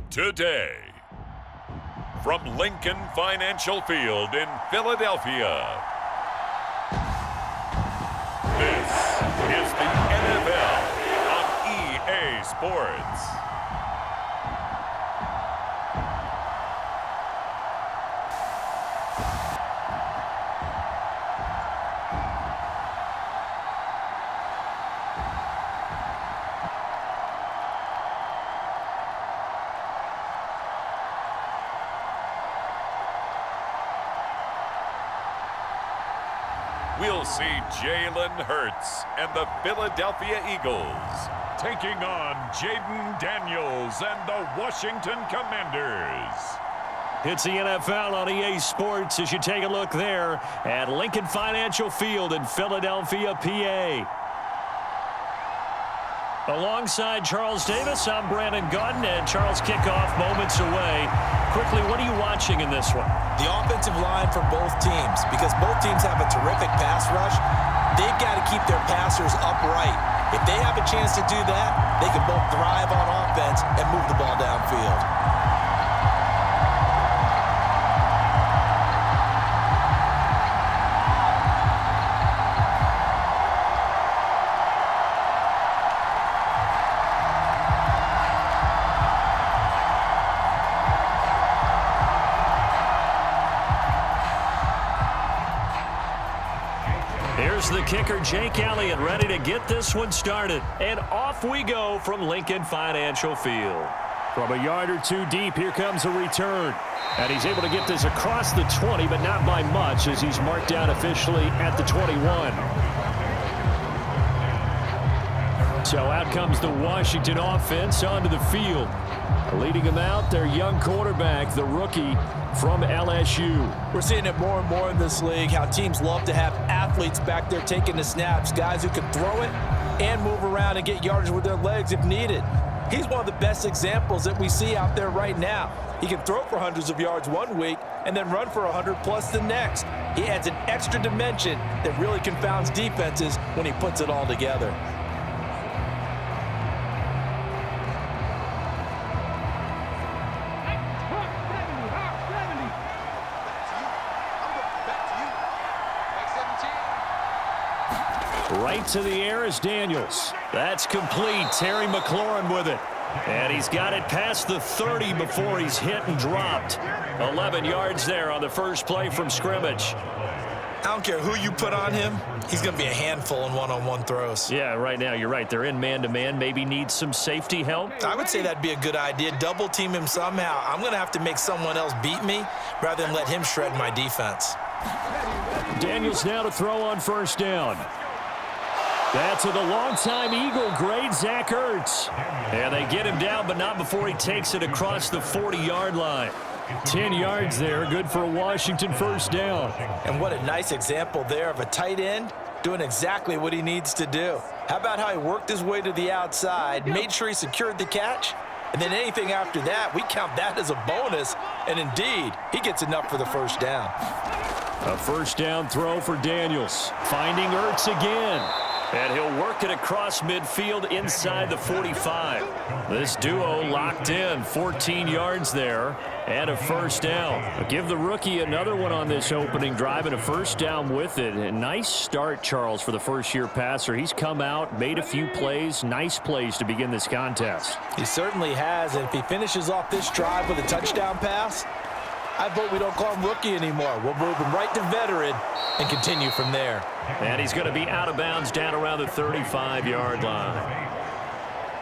today. From Lincoln Financial Field in Philadelphia, this is the NFL on EA Sports. We'll see Jalen Hurts and the Philadelphia Eagles taking on Jaden Daniels and the Washington Commanders. It's the NFL on EA Sports as you take a look there at Lincoln Financial Field in Philadelphia, PA. Alongside Charles Davis, I'm Brandon Gordon, and Charles, kickoff moments away. Quickly, what are you watching in this one? The offensive line for both teams, because both teams have a terrific pass rush. They've got to keep their passers upright. If they have a chance to do that, they can both thrive on offense and move the ball downfield. Here's the kicker, Jake Elliott, ready to get this one started. And off we go from Lincoln Financial Field. From a yard or two deep, here comes a return. And he's able to get this across the 20, but not by much as he's marked down officially at the 21. So out comes the Washington offense onto the field. Leading them out, their young quarterback, the rookie from LSU. We're seeing it more and more in this league, how teams love to have athletes back there taking the snaps, guys who can throw it and move around and get yardage with their legs if needed. He's one of the best examples that we see out there right now. He can throw for hundreds of yards one week and then run for 100+ the next. He adds an extra dimension that really confounds defenses when he puts it all together. Right to the air is Daniels. That's complete. Terry McLaurin with it. And he's got it past the 30 before he's hit and dropped. 11 yards there on the first play from scrimmage. I don't care who you put on him, he's going to be a handful in one-on-one throws. Yeah, right now you're right. They're in man-to-man. Maybe needs some safety help. I would say that'd be a good idea. Double team him somehow. I'm going to have to make someone else beat me rather than let him shred my defense. Daniels now to throw on first down. That's to the longtime Eagle great, Zach Ertz. And they get him down, but not before he takes it across the 40-yard line. 10 yards there, good for a Washington first down. And what a nice example there of a tight end doing exactly what he needs to do. How about how he worked his way to the outside, made sure he secured the catch, and then anything after that, we count that as a bonus. And indeed, he gets enough for the first down. A first down throw for Daniels. Finding Ertz again. And he'll work it across midfield inside the 45. This duo locked in, 14 yards there, and a first down. But give the rookie another one on this opening drive and a first down with it. A nice start, Charles, for the first-year passer. He's come out, made a few plays, nice plays to begin this contest. He certainly has, and if he finishes off this drive with a touchdown pass, I vote we don't call him rookie anymore. We'll move him right to veteran and continue from there. And he's going to be out of bounds down around the 35-yard line.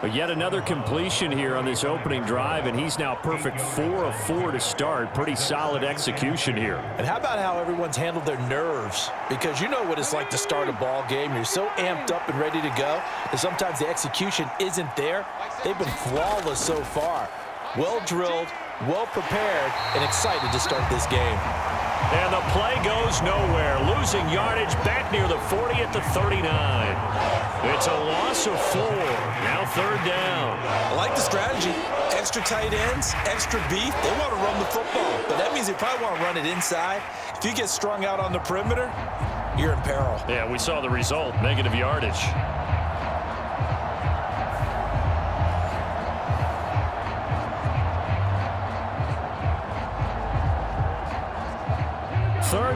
But yet another completion here on this opening drive, and he's now perfect 4 of 4 to start. Pretty solid execution here. And how about how everyone's handled their nerves? Because you know what it's like to start a ball game. You're so amped up and ready to go that sometimes the execution isn't there. They've been flawless so far. Well drilled, well prepared, and excited to start this game. And the play goes nowhere. Losing yardage back near the 40 at the 39. It's a loss of 4. Now third down. I like the strategy. Extra tight ends, extra beef. They want to run the football, but that means they probably want to run it inside. If you get strung out on the perimeter, you're in peril. Yeah, we saw the result, negative yardage.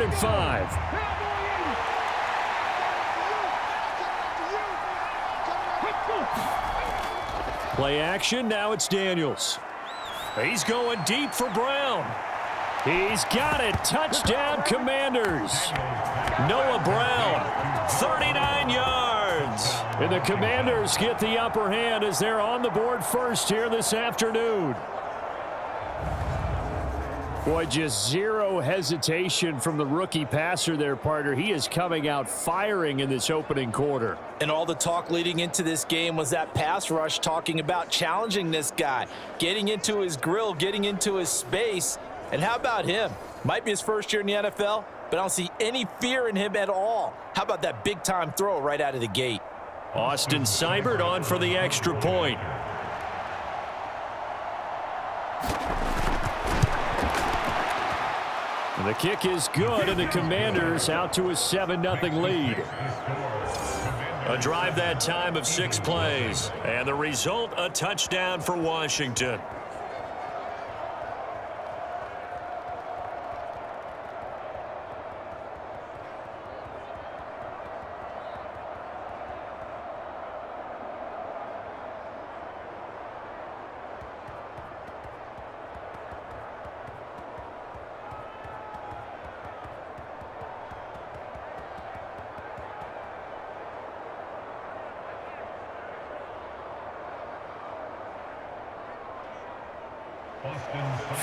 3rd and 5. Play action. Now it's Daniels. He's going deep for Brown. He's got it. Touchdown, Commanders. Noah Brown, 39 yards. And the Commanders get the upper hand as they're on the board first here this afternoon. Boy, just zero hesitation from the rookie passer there, partner. He is coming out firing in this opening quarter. And all the talk leading into this game was that pass rush talking about challenging this guy, getting into his grill, getting into his space. And how about him? Might be his first year in the NFL, but I don't see any fear in him at all. How about that big-time throw right out of the gate? Austin Seibert on for the extra point. And the kick is good, and the Commanders out to a 7-0 lead. A drive that time of 6 plays. And the result, a touchdown for Washington.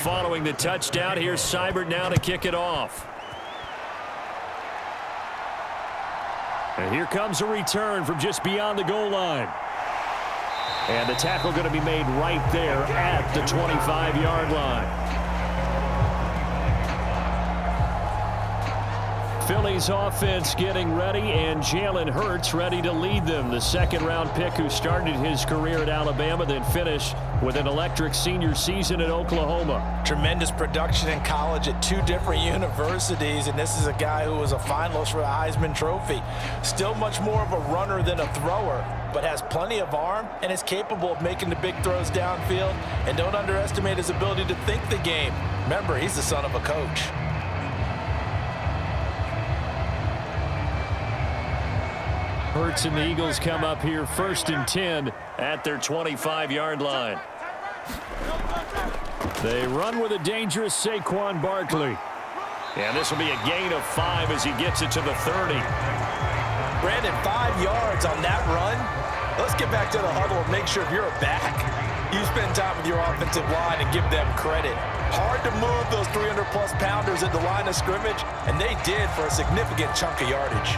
Following the touchdown, here's Seibert now to kick it off. And here comes a return from just beyond the goal line. And the tackle going to be made right there at the 25-yard line. Philly's offense getting ready, and Jalen Hurts ready to lead them. The second-round pick who started his career at Alabama, then finished with an electric senior season at Oklahoma. Tremendous production in college at 2 different universities, and this is a guy who was a finalist for the Heisman Trophy. Still much more of a runner than a thrower, but has plenty of arm and is capable of making the big throws downfield. And don't underestimate his ability to think the game. Remember, he's the son of a coach. Hurts and the Eagles come up here 1st and 10 at their 25-yard line. They run with a dangerous Saquon Barkley. And this will be a gain of 5 as he gets it to the 30. Brandon, 5 yards on that run. Let's get back to the huddle and make sure if you're a back, you spend time with your offensive line and give them credit. Hard to move those 300-plus pounders at the line of scrimmage, and they did for a significant chunk of yardage.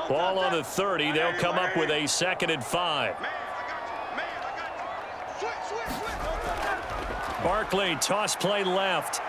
Ball on the 30. They'll come up with a 2nd and 5. Barkley, toss play left.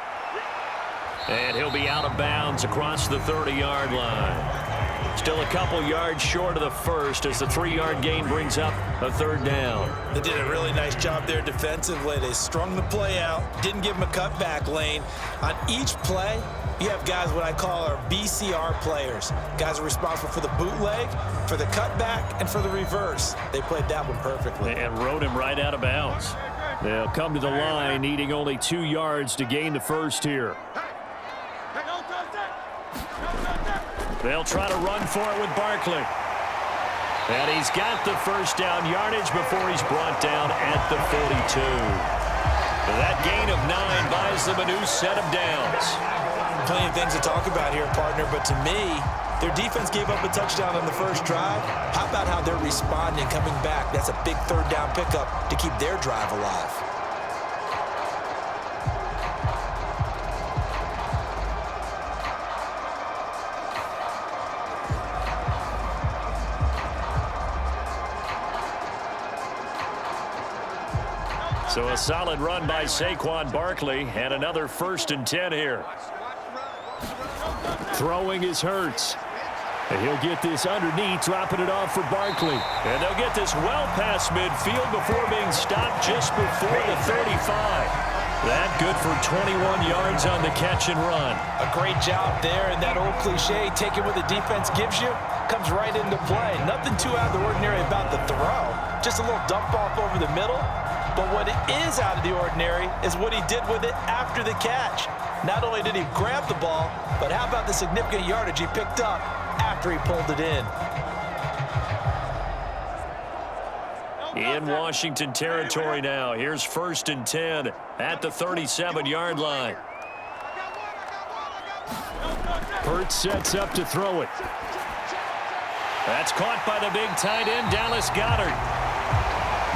And he'll be out of bounds across the 30-yard line. Still a couple yards short of the first as the 3-yard gain brings up a 3rd down. They did a really nice job there defensively. They strung the play out, didn't give him a cutback lane. On each play, you have guys what I call our BCR players. Guys are responsible for the bootleg, for the cutback, and for the reverse. They played that one perfectly. And rode him right out of bounds. They'll come to the line needing only 2 yards to gain the first here. They'll try to run for it with Barkley. And he's got the first down yardage before he's brought down at the 42. That gain of 9 buys them a new set of downs. Plenty of things to talk about here, partner, but to me, their defense gave up a touchdown on the first drive. How about how they're responding, coming back? That's a big 3rd down pickup to keep their drive alive. So a solid run by Saquon Barkley, and another 1st and 10 here. Throwing is Hurts. And he'll get this underneath, dropping it off for Barkley. And they'll get this well past midfield before being stopped just before the 35. That good for 21 yards on the catch and run. A great job there, and that old cliche, taking what the defense gives you, comes right into play. Nothing too out of the ordinary about the throw. Just a little dump off over the middle. But what is out of the ordinary is what he did with it after the catch. Not only did he grab the ball, but how about the significant yardage he picked up after he pulled it in? In Washington territory now. Here's 1st and 10 at the 37-yard line. Hurts sets up to throw it. That's caught by the big tight end, Dallas Goedert.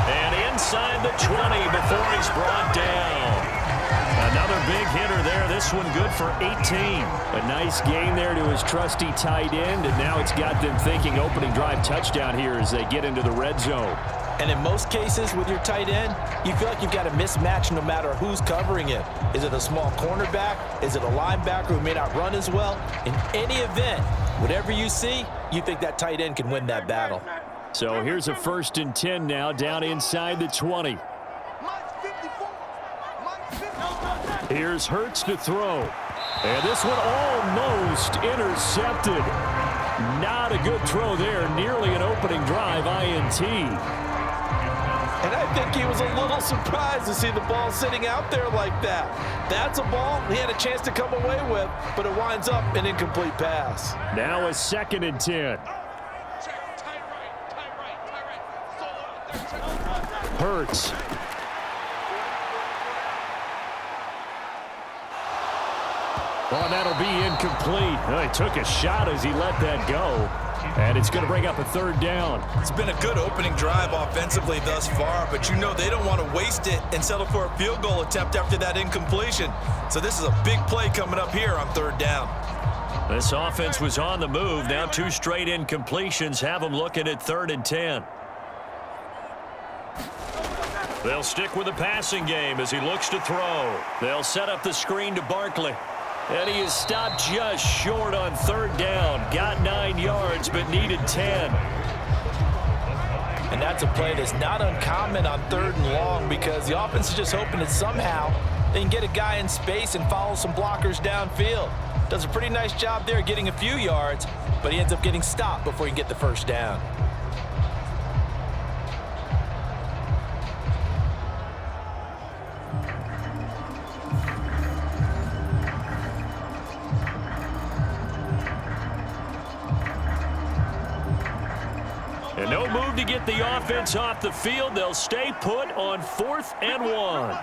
And inside the 20 before he's brought down. Another big hitter there. This one good for 18. A nice gain there to his trusty tight end, and now it's got them thinking opening drive touchdown here as they get into the red zone. And in most cases with your tight end, you feel like you've got a mismatch no matter who's covering it. Is it a small cornerback? Is it a linebacker who may not run as well? In any event, whatever you see, you think that tight end can win that battle. So here's a 1st and 10 now down inside the 20. Here's Hurts to throw. And this one almost intercepted. Not a good throw there. Nearly an opening drive INT. And I think he was a little surprised to see the ball sitting out there like that. That's a ball he had a chance to come away with, but it winds up an incomplete pass. Now a 2nd and 10. Hurts. Oh, that'll be incomplete. He took a shot as he let that go. And it's going to bring up a 3rd down. It's been a good opening drive offensively thus far, but you know they don't want to waste it and settle for a field goal attempt after that incompletion. So this is a big play coming up here on 3rd down. This offense was on the move. Now 2 straight incompletions have them looking at 3rd and 10. They'll stick with the passing game as he looks to throw. They'll set up the screen to Barkley. And he is stopped just short on 3rd down. Got 9 yards, but needed 10. And that's a play that's not uncommon on 3rd and long because the offense is just hoping that somehow they can get a guy in space and follow some blockers downfield. Does a pretty nice job there getting a few yards, but he ends up getting stopped before he can get the 1st down. And no move to get the offense off the field. They'll stay put on 4th and 1. Right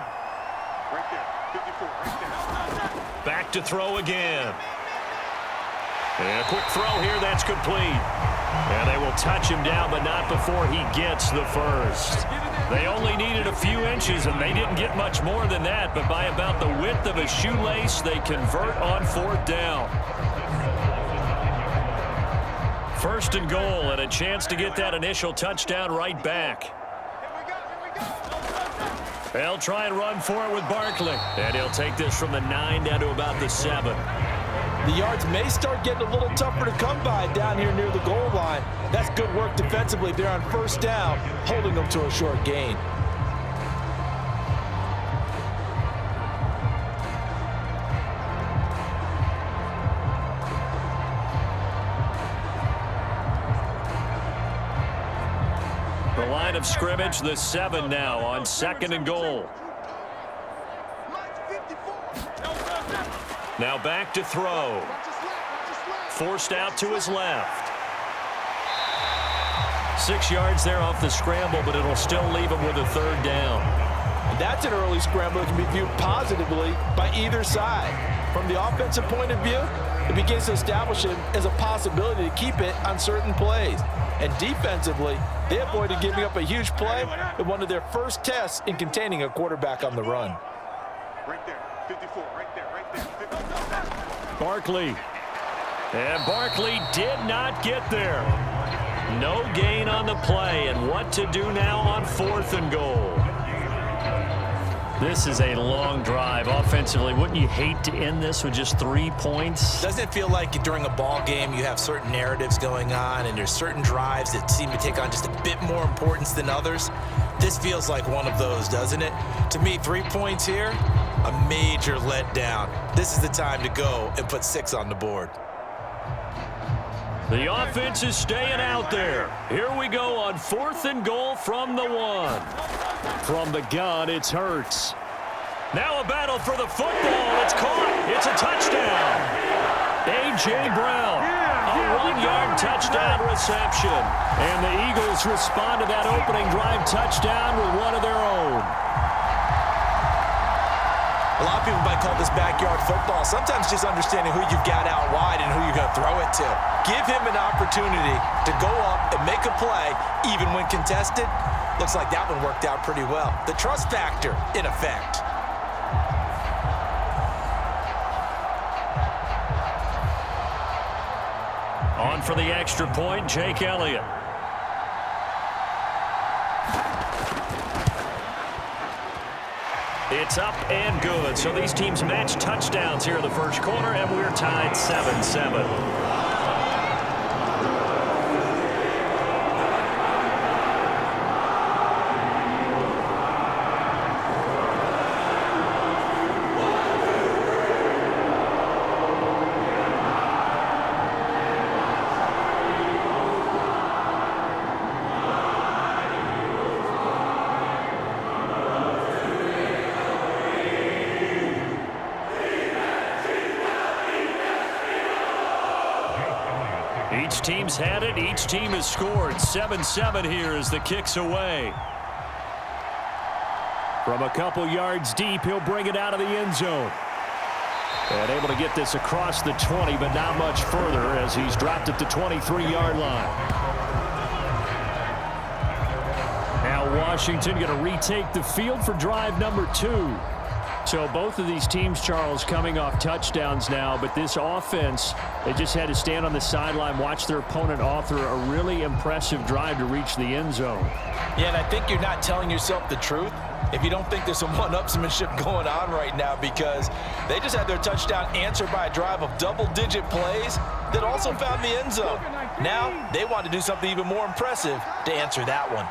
there, 54, right there. Back to throw again. And a quick throw here, that's complete. And they will touch him down, but not before he gets the 1st. They only needed a few inches, and they didn't get much more than that, but by about the width of a shoelace, they convert on 4th down. 1st and goal, and a chance to get that initial touchdown right back. They'll try and run for it with Barkley. And he'll take this from the 9 down to about the 7. The yards may start getting a little tougher to come by down here near the goal line. That's good work defensively there on 1st down, holding them to a short gain. The line of scrimmage, the 7 now on 2nd and goal. Now back to throw. Forced out to his left. 6 yards there off the scramble, but it'll still leave him with a 3rd down. And that's an early scramble that can be viewed positively by either side. From the offensive point of view, it begins to establish it as a possibility to keep it on certain plays. And defensively, they avoided giving up a huge play in one of their first tests in containing a quarterback on the run. Right there, 54, right there, right there. 54. Barkley. And Barkley did not get there. No gain on the play, and what to do now on 4th and goal. This is a long drive offensively. Wouldn't you hate to end this with just 3 points? Doesn't it feel like during a ball game you have certain narratives going on and there's certain drives that seem to take on just a bit more importance than others? This feels like one of those, doesn't it? To me, 3 points here, a major letdown. This is the time to go and put 6 on the board. The offense is staying out there. Here we go on 4th and goal from the 1. From the gun, it's Hurts. Now a battle for the football. It's caught. It's a touchdown. A.J. Brown, a 1-yard touchdown reception. And the Eagles respond to that opening drive touchdown with one of their own. A lot of people might call this backyard football. Sometimes just understanding who you've got out wide and who you're going to throw it to. Give him an opportunity to go up and make a play, even when contested. Looks like that one worked out pretty well. The trust factor in effect. On for the extra point, Jake Elliott. It's up and good. So these teams match touchdowns here in the first quarter, and we're tied 7-7. Each team's had it. Each team has scored. 7-7 here as the kick's away. From a couple yards deep, he'll bring it out of the end zone. And able to get this across the 20, but not much further as he's dropped at the 23-yard line. Now Washington going to retake the field for drive number 2. So both of these teams, Charles, coming off touchdowns now, but this offense, they just had to stand on the sideline, watch their opponent author a really impressive drive to reach the end zone. Yeah, and I think you're not telling yourself the truth if you don't think there's some one-upsmanship going on right now, because they just had their touchdown answered by a drive of double-digit plays that also found the end zone. Now they want to do something even more impressive to answer that one.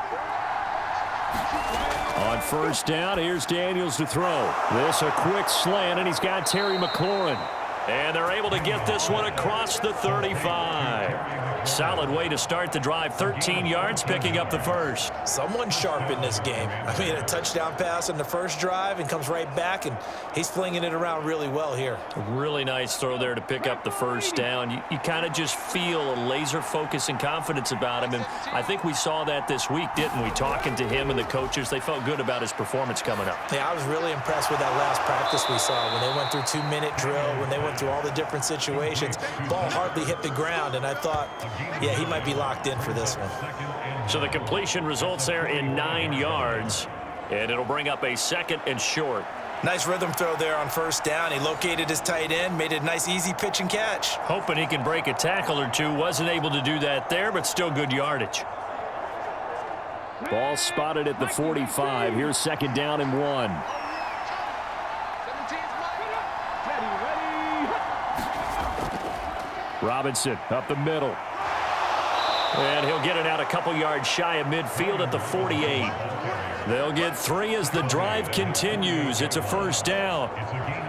On first down, here's Daniels to throw. This a quick slant, and he's got Terry McLaurin. And they're able to get this one across the 35. Solid way to start the drive. 13 yards, picking up the first. Someone sharp in this game. I mean, a touchdown pass on the first drive and comes right back, and he's flinging it around really well here. A really nice throw there to pick up the first down. You kind of just feel a laser focus and confidence about him, and I think we saw that this week, didn't we? Talking to him and the coaches, they felt good about his performance coming up. Yeah, I was really impressed with that last practice we saw when they went through 2-minute drill, when they went through all the different situations. Ball hardly hit the ground, and I thought, yeah, he might be locked in for this one. So the completion results there in 9 yards, and it'll bring up a 2nd and short. Nice rhythm throw there on first down. He located his tight end, made it a nice easy pitch and catch. Hoping he can break a tackle or two. Wasn't able to do that there, but still good yardage. Ball spotted at the 45. Here's 2nd down and 1. Robinson up the middle. And he'll get it out a couple yards shy of midfield at the 48. They'll get 3 as the drive continues. It's a first down.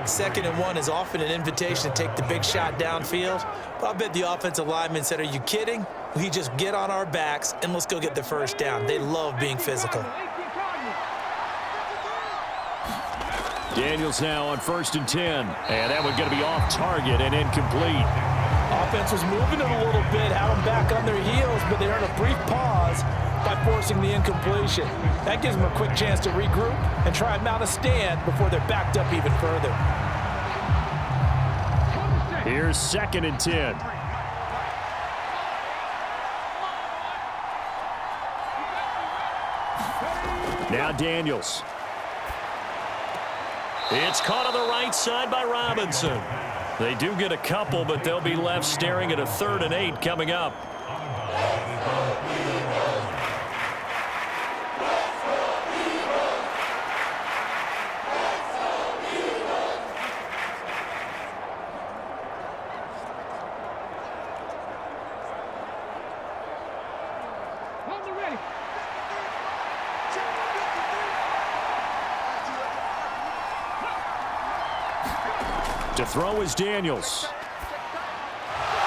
2nd and 1 is often an invitation to take the big shot downfield. But I bet the offensive lineman said, are you kidding? We just get on our backs and let's go get the first down. They love being physical. Daniels now on 1st and 10. And that one's going to be off target and incomplete. Offense was moving it a little bit, had them back on their heels, but they earned a brief pause by forcing the incompletion. That gives them a quick chance to regroup and try and mount a stand before they're backed up even further. Here's 2nd and 10. Now Daniels. It's caught on the right side by Robinson. They do get a couple, but they'll be left staring at a 3rd and 8 coming up. To throw is Daniels.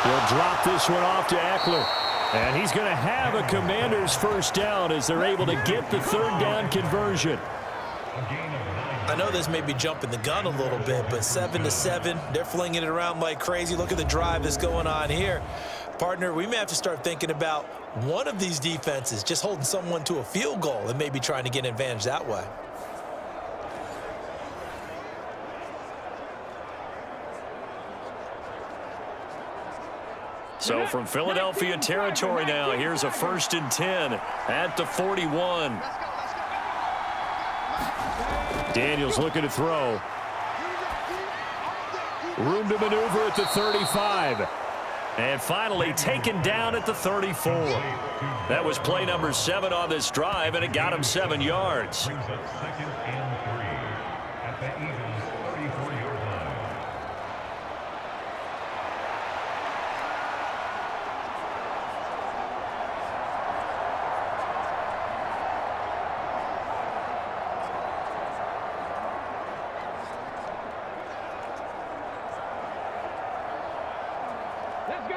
He'll drop this one off to Ekeler. And he's going to have a Commanders first down as they're able to get the third down conversion. I know this may be jumping the gun a little bit, but 7-7, they're flinging it around like crazy. Look at the drive that's going on here. Partner, we may have to start thinking about one of these defenses just holding someone to a field goal and maybe trying to get an advantage that way. So from Philadelphia territory now, here's a 1st and 10 at the 41. Daniels looking to throw. Room to maneuver at the 35. And finally taken down at the 34. That was play number 7 on this drive, and it got him 7 yards.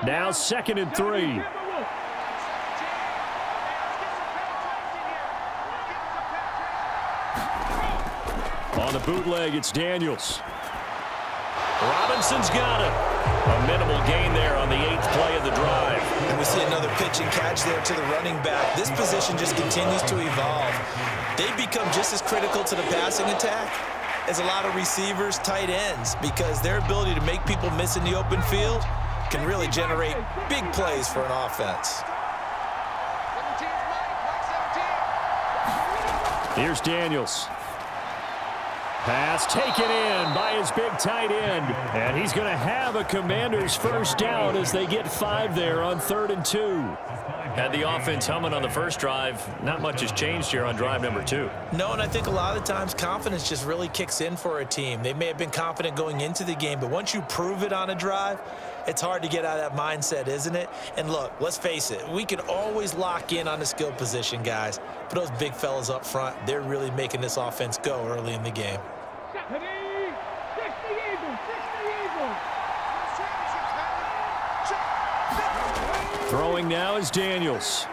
Now 2nd and 3. On the bootleg, it's Daniels. Robinson's got it. A minimal gain there on the 8th play of the drive. And we see another pitch and catch there to the running back. This position just continues to evolve. They've become just as critical to the passing attack as a lot of receivers, tight ends, because their ability to make people miss in the open field can really generate big plays for an offense. Here's Daniels. Pass taken in by his big tight end. And he's going to have a Commanders first down as they get 5 there on 3rd and 2. Had the offense humming on the first drive. Not much has changed here on drive number 2. No, and I think a lot of the times confidence just really kicks in for a team. They may have been confident going into the game, but once you prove it on a drive, it's hard to get out of that mindset, isn't it? And look, let's face it, we can always lock in on the skill position, guys. But those big fellas up front, they're really making this offense go early in the game. Throwing now is Daniels.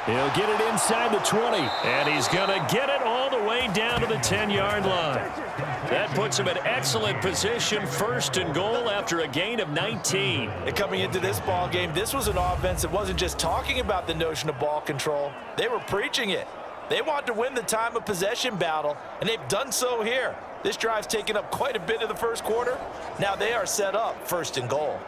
He'll get it inside the 20. And he's going to get it all the way down to the 10-yard line. That puts him in excellent position, 1st and goal after a gain of 19. And coming into this ball game, this was an offense that wasn't just talking about the notion of ball control. They were preaching it. They want to win the time of possession battle, and they've done so here. This drive's taken up quite a bit of the first quarter. Now they are set up 1st and goal.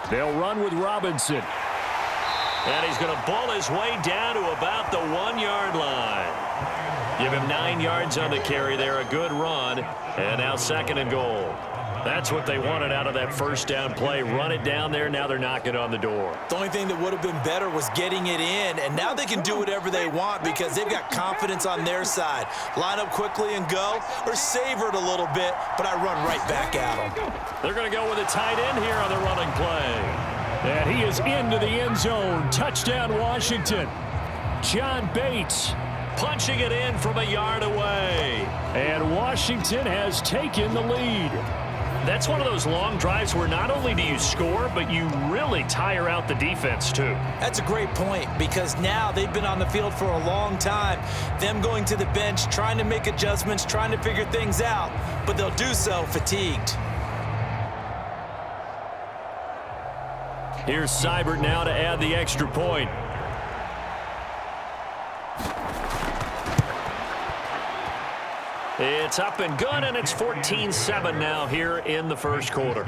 They'll run with Robinson. And he's going to bull his way down to about the 1-yard line. Give him 9 yards on the carry there, a good run. And now 2nd and goal. That's what they wanted out of that first down play. Run it down there. Now they're knocking on the door. The only thing that would have been better was getting it in, and now they can do whatever they want because they've got confidence on their side. Line up quickly and go, or savor it a little bit, but I run right back at them. They're going to go with a tight end here on the running play. And he is into the end zone. Touchdown, Washington. John Bates punching it in from a yard away. And Washington has taken the lead. That's one of those long drives where not only do you score, but you really tire out the defense too. That's a great point because now they've been on the field for a long time. Them going to the bench, trying to make adjustments, trying to figure things out, but they'll do so fatigued. Here's Seibert now to add the extra point. It's up and good, and it's 14-7 now here in the first quarter.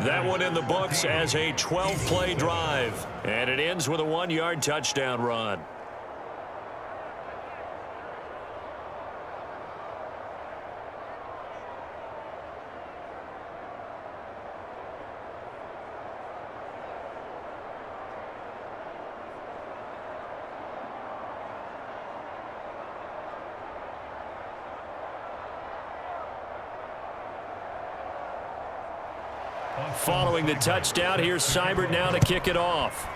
That one in the books as a 12-play drive, and it ends with a 1-yard touchdown run. Following the touchdown, here's Seibert now to kick it off.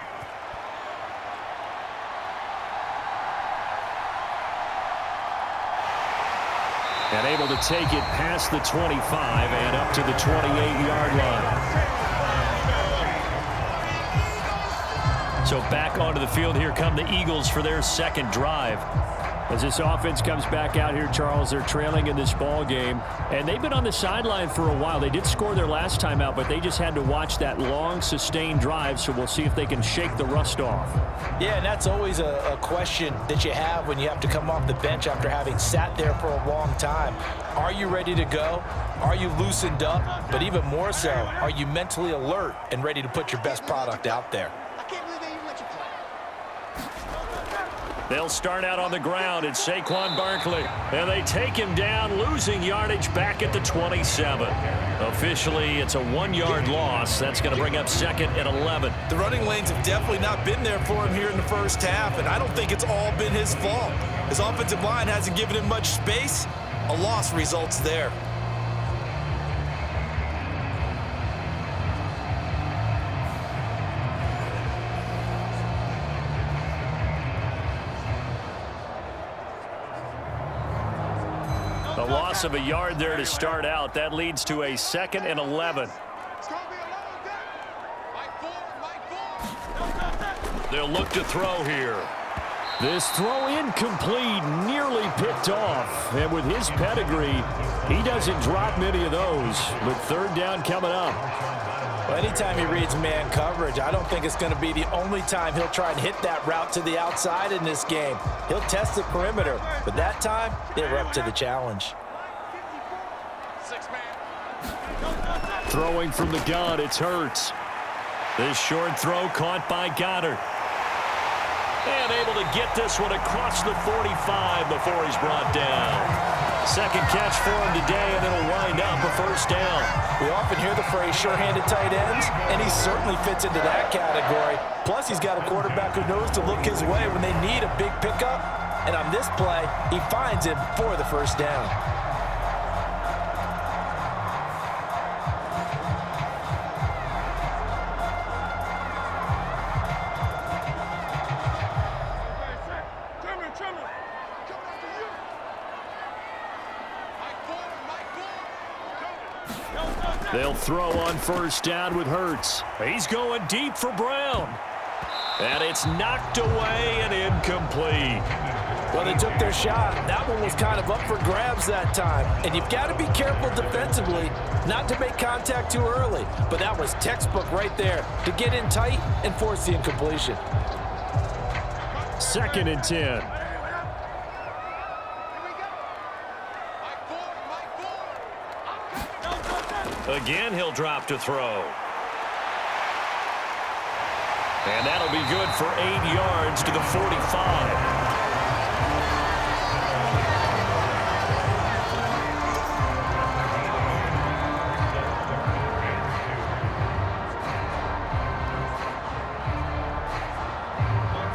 And able to take it past the 25 and up to the 28-yard line. So back onto the field, here come the Eagles for their second drive. As this offense comes back out here, Charles, they're trailing in this ball game. And they've been on the sideline for a while. They did score their last time out, but they just had to watch that long, sustained drive. So we'll see if they can shake the rust off. Yeah, and that's always a question that you have when you have to come off the bench after having sat there for a long time. Are you ready to go? Are you loosened up? But even more so, are you mentally alert and ready to put your best product out there? They'll start out on the ground. It's Saquon Barkley. And they take him down, losing yardage back at the 27. Officially, it's a 1-yard loss. That's going to bring up 2nd and 11. The running lanes have definitely not been there for him here in the first half, and I don't think it's all been his fault. His offensive line hasn't given him much space. A loss results there. A loss of a yard there to start out. That leads to a 2nd and 11. They'll look to throw here. This throw incomplete, nearly picked off. And with his pedigree, he doesn't drop many of those. But 3rd down coming up. Well, anytime he reads man coverage, I don't think it's going to be the only time he'll try and hit that route to the outside in this game. He'll test the perimeter, but that time, they were up to the challenge. Throwing from the gun, it's Hurts. This short throw caught by Goddard. And able to get this one across the 45 before he's brought down. Second catch for him today, and it'll wind up a 1st down. We often hear the phrase sure-handed tight ends, and he certainly fits into that category. Plus, he's got a quarterback who knows to look his way when they need a big pickup. And on this play, he finds him for the 1st down. They'll throw on 1st down with Hurts. He's going deep for Brown. And it's knocked away and incomplete. Well, they took their shot. That one was kind of up for grabs that time. And you've got to be careful defensively not to make contact too early. But that was textbook right there to get in tight and force the incompletion. 2nd and 10. Again, he'll drop to throw. And that'll be good for 8 yards to the 45.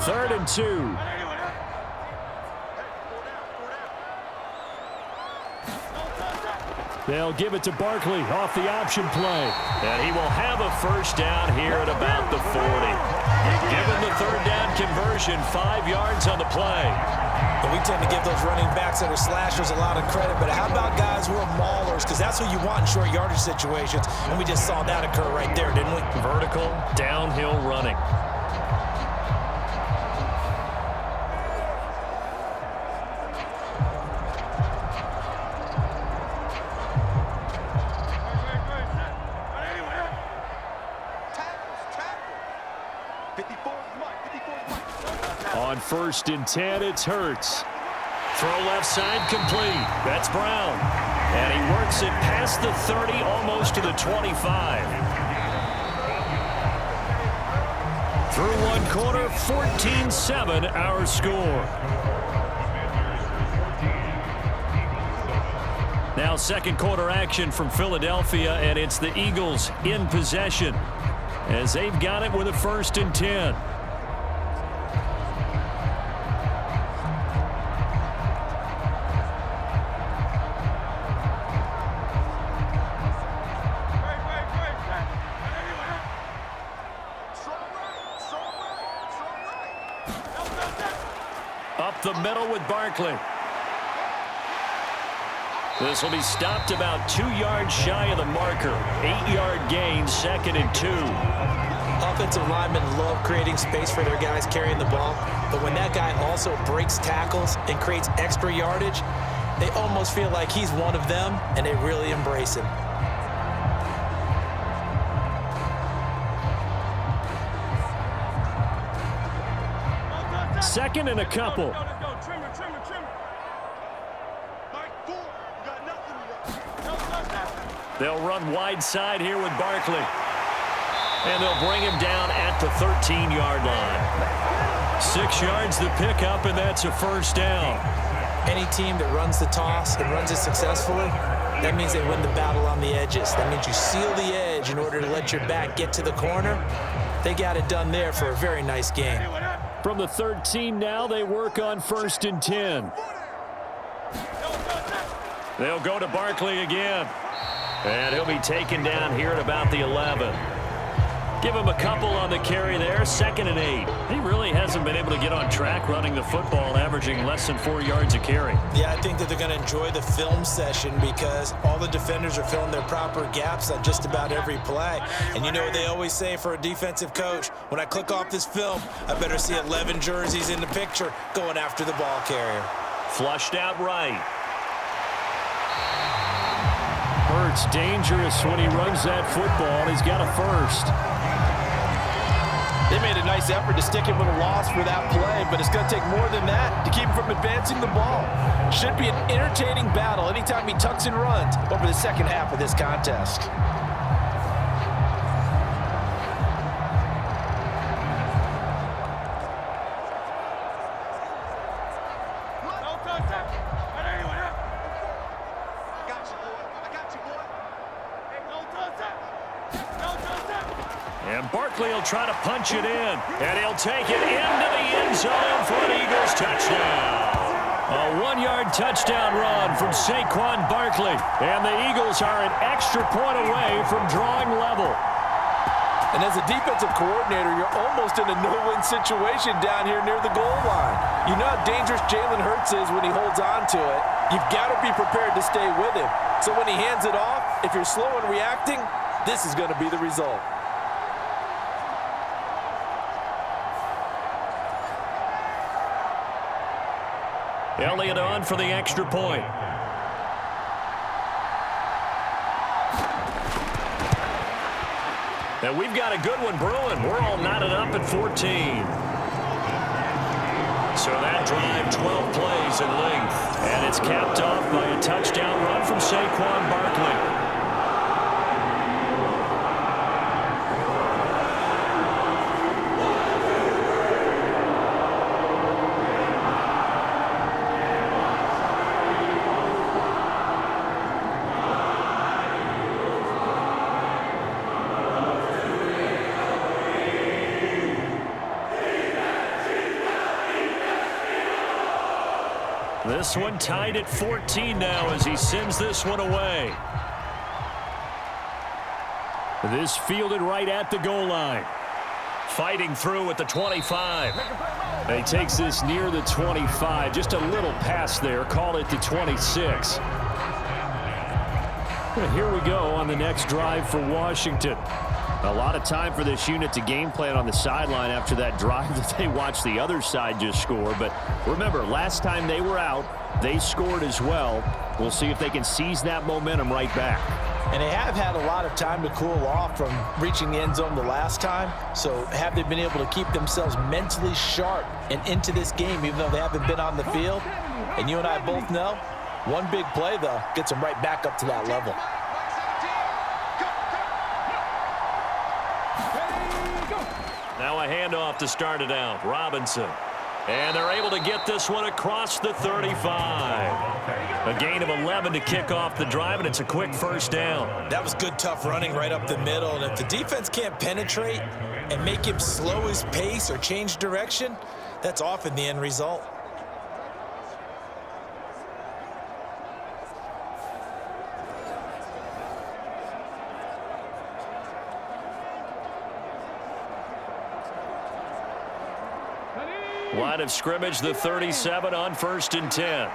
Third and 2. They'll give it to Barkley off the option play. And he will have a 1st down here at about the 40. Give him the 3rd down conversion, 5 yards on the play. But we tend to give those running backs that are slashers a lot of credit. But how about guys who are maulers? Because that's who you want in short yardage situations. And we just saw that occur right there, didn't we? Vertical, downhill running. On 1st and 10, it's Hurts. Throw left side complete. That's Brown. And he works it past the 30, almost to the 25. Through one quarter, 14-7 our score. Now 2nd quarter action from Philadelphia, and it's the Eagles in possession as they've got it with a 1st and 10. Up the middle with Barkley. This will be stopped about 2 yards shy of the marker. 8-yard gain, 2nd and 2. Offensive linemen love creating space for their guys carrying the ball, but when that guy also breaks tackles and creates extra yardage, they almost feel like he's one of them, and they really embrace him. Second and a couple. They'll run wide side here with Barkley. And they'll bring him down at the 13-yard line. 6 yards the pickup, and that's a first down. Any team that runs the toss and runs it successfully, that means they win the battle on the edges. That means you seal the edge in order to let your back get to the corner. They got it done there for a very nice game. From the 13 now, they work on 1st and 10. They'll go to Barkley again. And he'll be taken down here at about the 11. Give him a couple on the carry there, 2nd and 8. He really hasn't been able to get on track running the football, averaging less than 4 yards a carry. Yeah, I think that they're going to enjoy the film session because all the defenders are filling their proper gaps on just about every play. And you know what they always say for a defensive coach? When I click off this film, I better see 11 jerseys in the picture going after the ball carrier. Flushed out right. Hurts dangerous when he runs that football. He's got a first. They made a nice effort to stick him with a loss for that play, but it's going to take more than that to keep him from advancing the ball. Should be an entertaining battle anytime he tucks and runs over the second half of this contest. And Barkley will try to punch it in. And he'll take it into the end zone for an Eagles touchdown. A 1-yard touchdown run from Saquon Barkley. And the Eagles are an extra point away from drawing level. And as a defensive coordinator, you're almost in a no-win situation down here near the goal line. You know how dangerous Jalen Hurts is when he holds on to it. You've got to be prepared to stay with him. So when he hands it off, if you're slow in reacting, this is going to be the result. Elliott on for the extra point. And we've got a good one brewing. We're all knotted up at 14. So that drive, 12 plays in length. And it's capped off by a touchdown run from Saquon Barkley. This one tied at 14 now as he sends this one away. This fielded right at the goal line. Fighting through at the 25. He takes this near the 25. Just a little pass there. Call it the 26. Well, here we go on the next drive for Washington. A lot of time for this unit to game plan on the sideline after that drive that they watched the other side just score. But remember, last time they were out, they scored as well. We'll see if they can seize that momentum right back. And they have had a lot of time to cool off from reaching the end zone the last time. So have they been able to keep themselves mentally sharp and into this game even though they haven't been on the field? And you and I both know, one big play, though, gets them right back up to that level. Now a handoff to start it out. Robinson. And they're able to get this one across the 35. A gain of 11 to kick off the drive, and it's a quick first down. That was good, tough running right up the middle. And if the defense can't penetrate and make him slow his pace or change direction, that's often the end result. Line of scrimmage, the 37 on 1st and 10.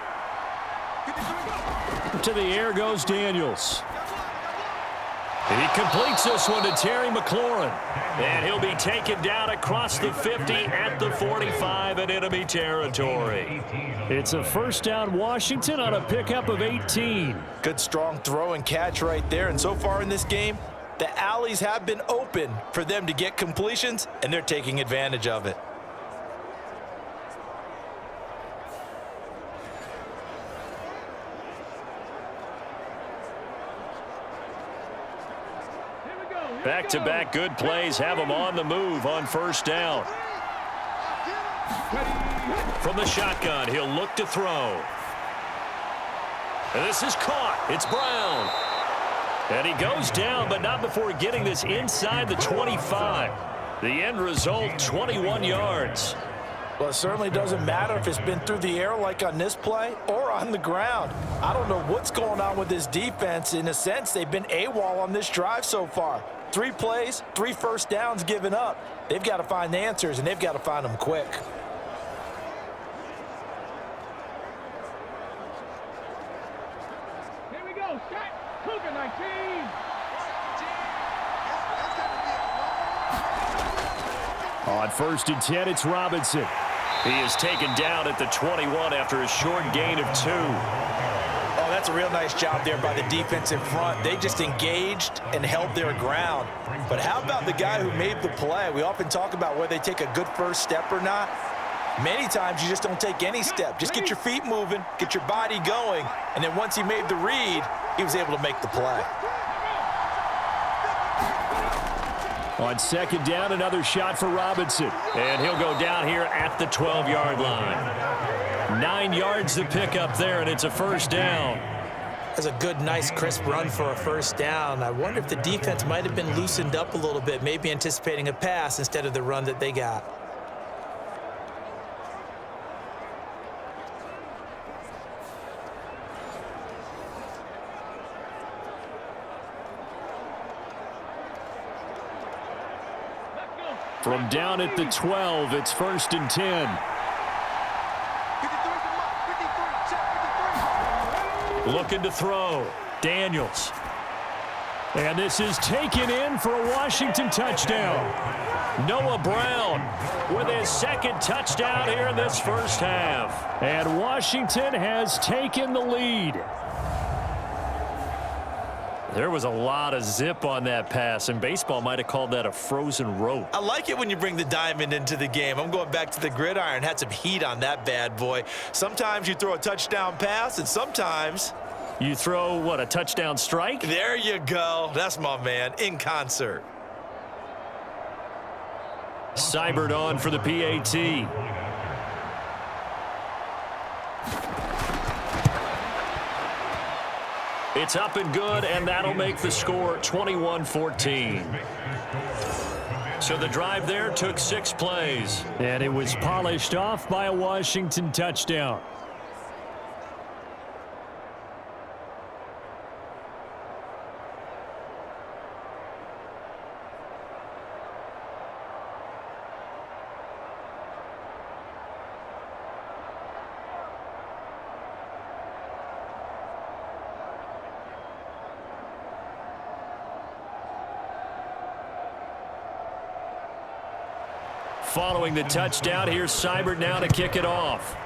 Up to the air goes Daniels. He completes this one to Terry McLaurin. And he'll be taken down across the 50 at the 45 in enemy territory. It's a first down Washington on a pickup of 18. Good strong throw and catch right there. And so far in this game, the alleys have been open for them to get completions, and they're taking advantage of it. Back-to-back good plays have them on the move on first down. From the shotgun, he'll look to throw. And this is caught. It's Brown. And he goes down, but not before getting this inside the 25. The end result, 21 yards. Well, it certainly doesn't matter if it's been through the air like on this play or on the ground. I don't know what's going on with this defense. In a sense, they've been AWOL on this drive so far. 3 plays, 3 first downs given up. They've got to find the answers, and they've got to find them quick. Here we go. Set. Cougar 19. On first and 10, it's Robinson. He is taken down at the 21 after a short gain of 2. Oh, that's a real nice job there by the defense in front. They just engaged and held their ground. But how about the guy who made the play? We often talk about whether they take a good first step or not. Many times you just don't take any step. Just get your feet moving, get your body going, and then once he made the read, he was able to make the play. On second down, another shot for Robinson. And he'll go down here at the 12-yard line. 9 yards to pick up there, and it's a first down. That's a good, nice, crisp run for a first down. I wonder if the defense might have been loosened up a little bit, maybe anticipating a pass instead of the run that they got. From down at the 12, it's first and 10. 53, Looking to throw. Daniels. And this is taken in for a Washington touchdown. Noah Brown with his second touchdown here in this first half. And Washington has taken the lead. There was a lot of zip on that pass, and baseball might have called that a frozen rope. I like it when you bring the diamond into the game. I'm going back to the gridiron. Had some heat on that bad boy. Sometimes you throw a touchdown pass, and sometimes You throw, what, a touchdown strike? there you go. That's my man, in concert. Seibert on for the PAT. It's up and good, and that'll make the score 21-14. So the drive there took 6 plays. And it was polished off by a Washington touchdown. Following the touchdown, here's Seibert now to kick it off.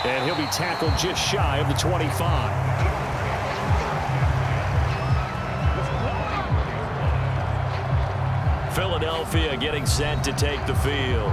And he'll be tackled just shy of the 25. Philadelphia getting set to take the field.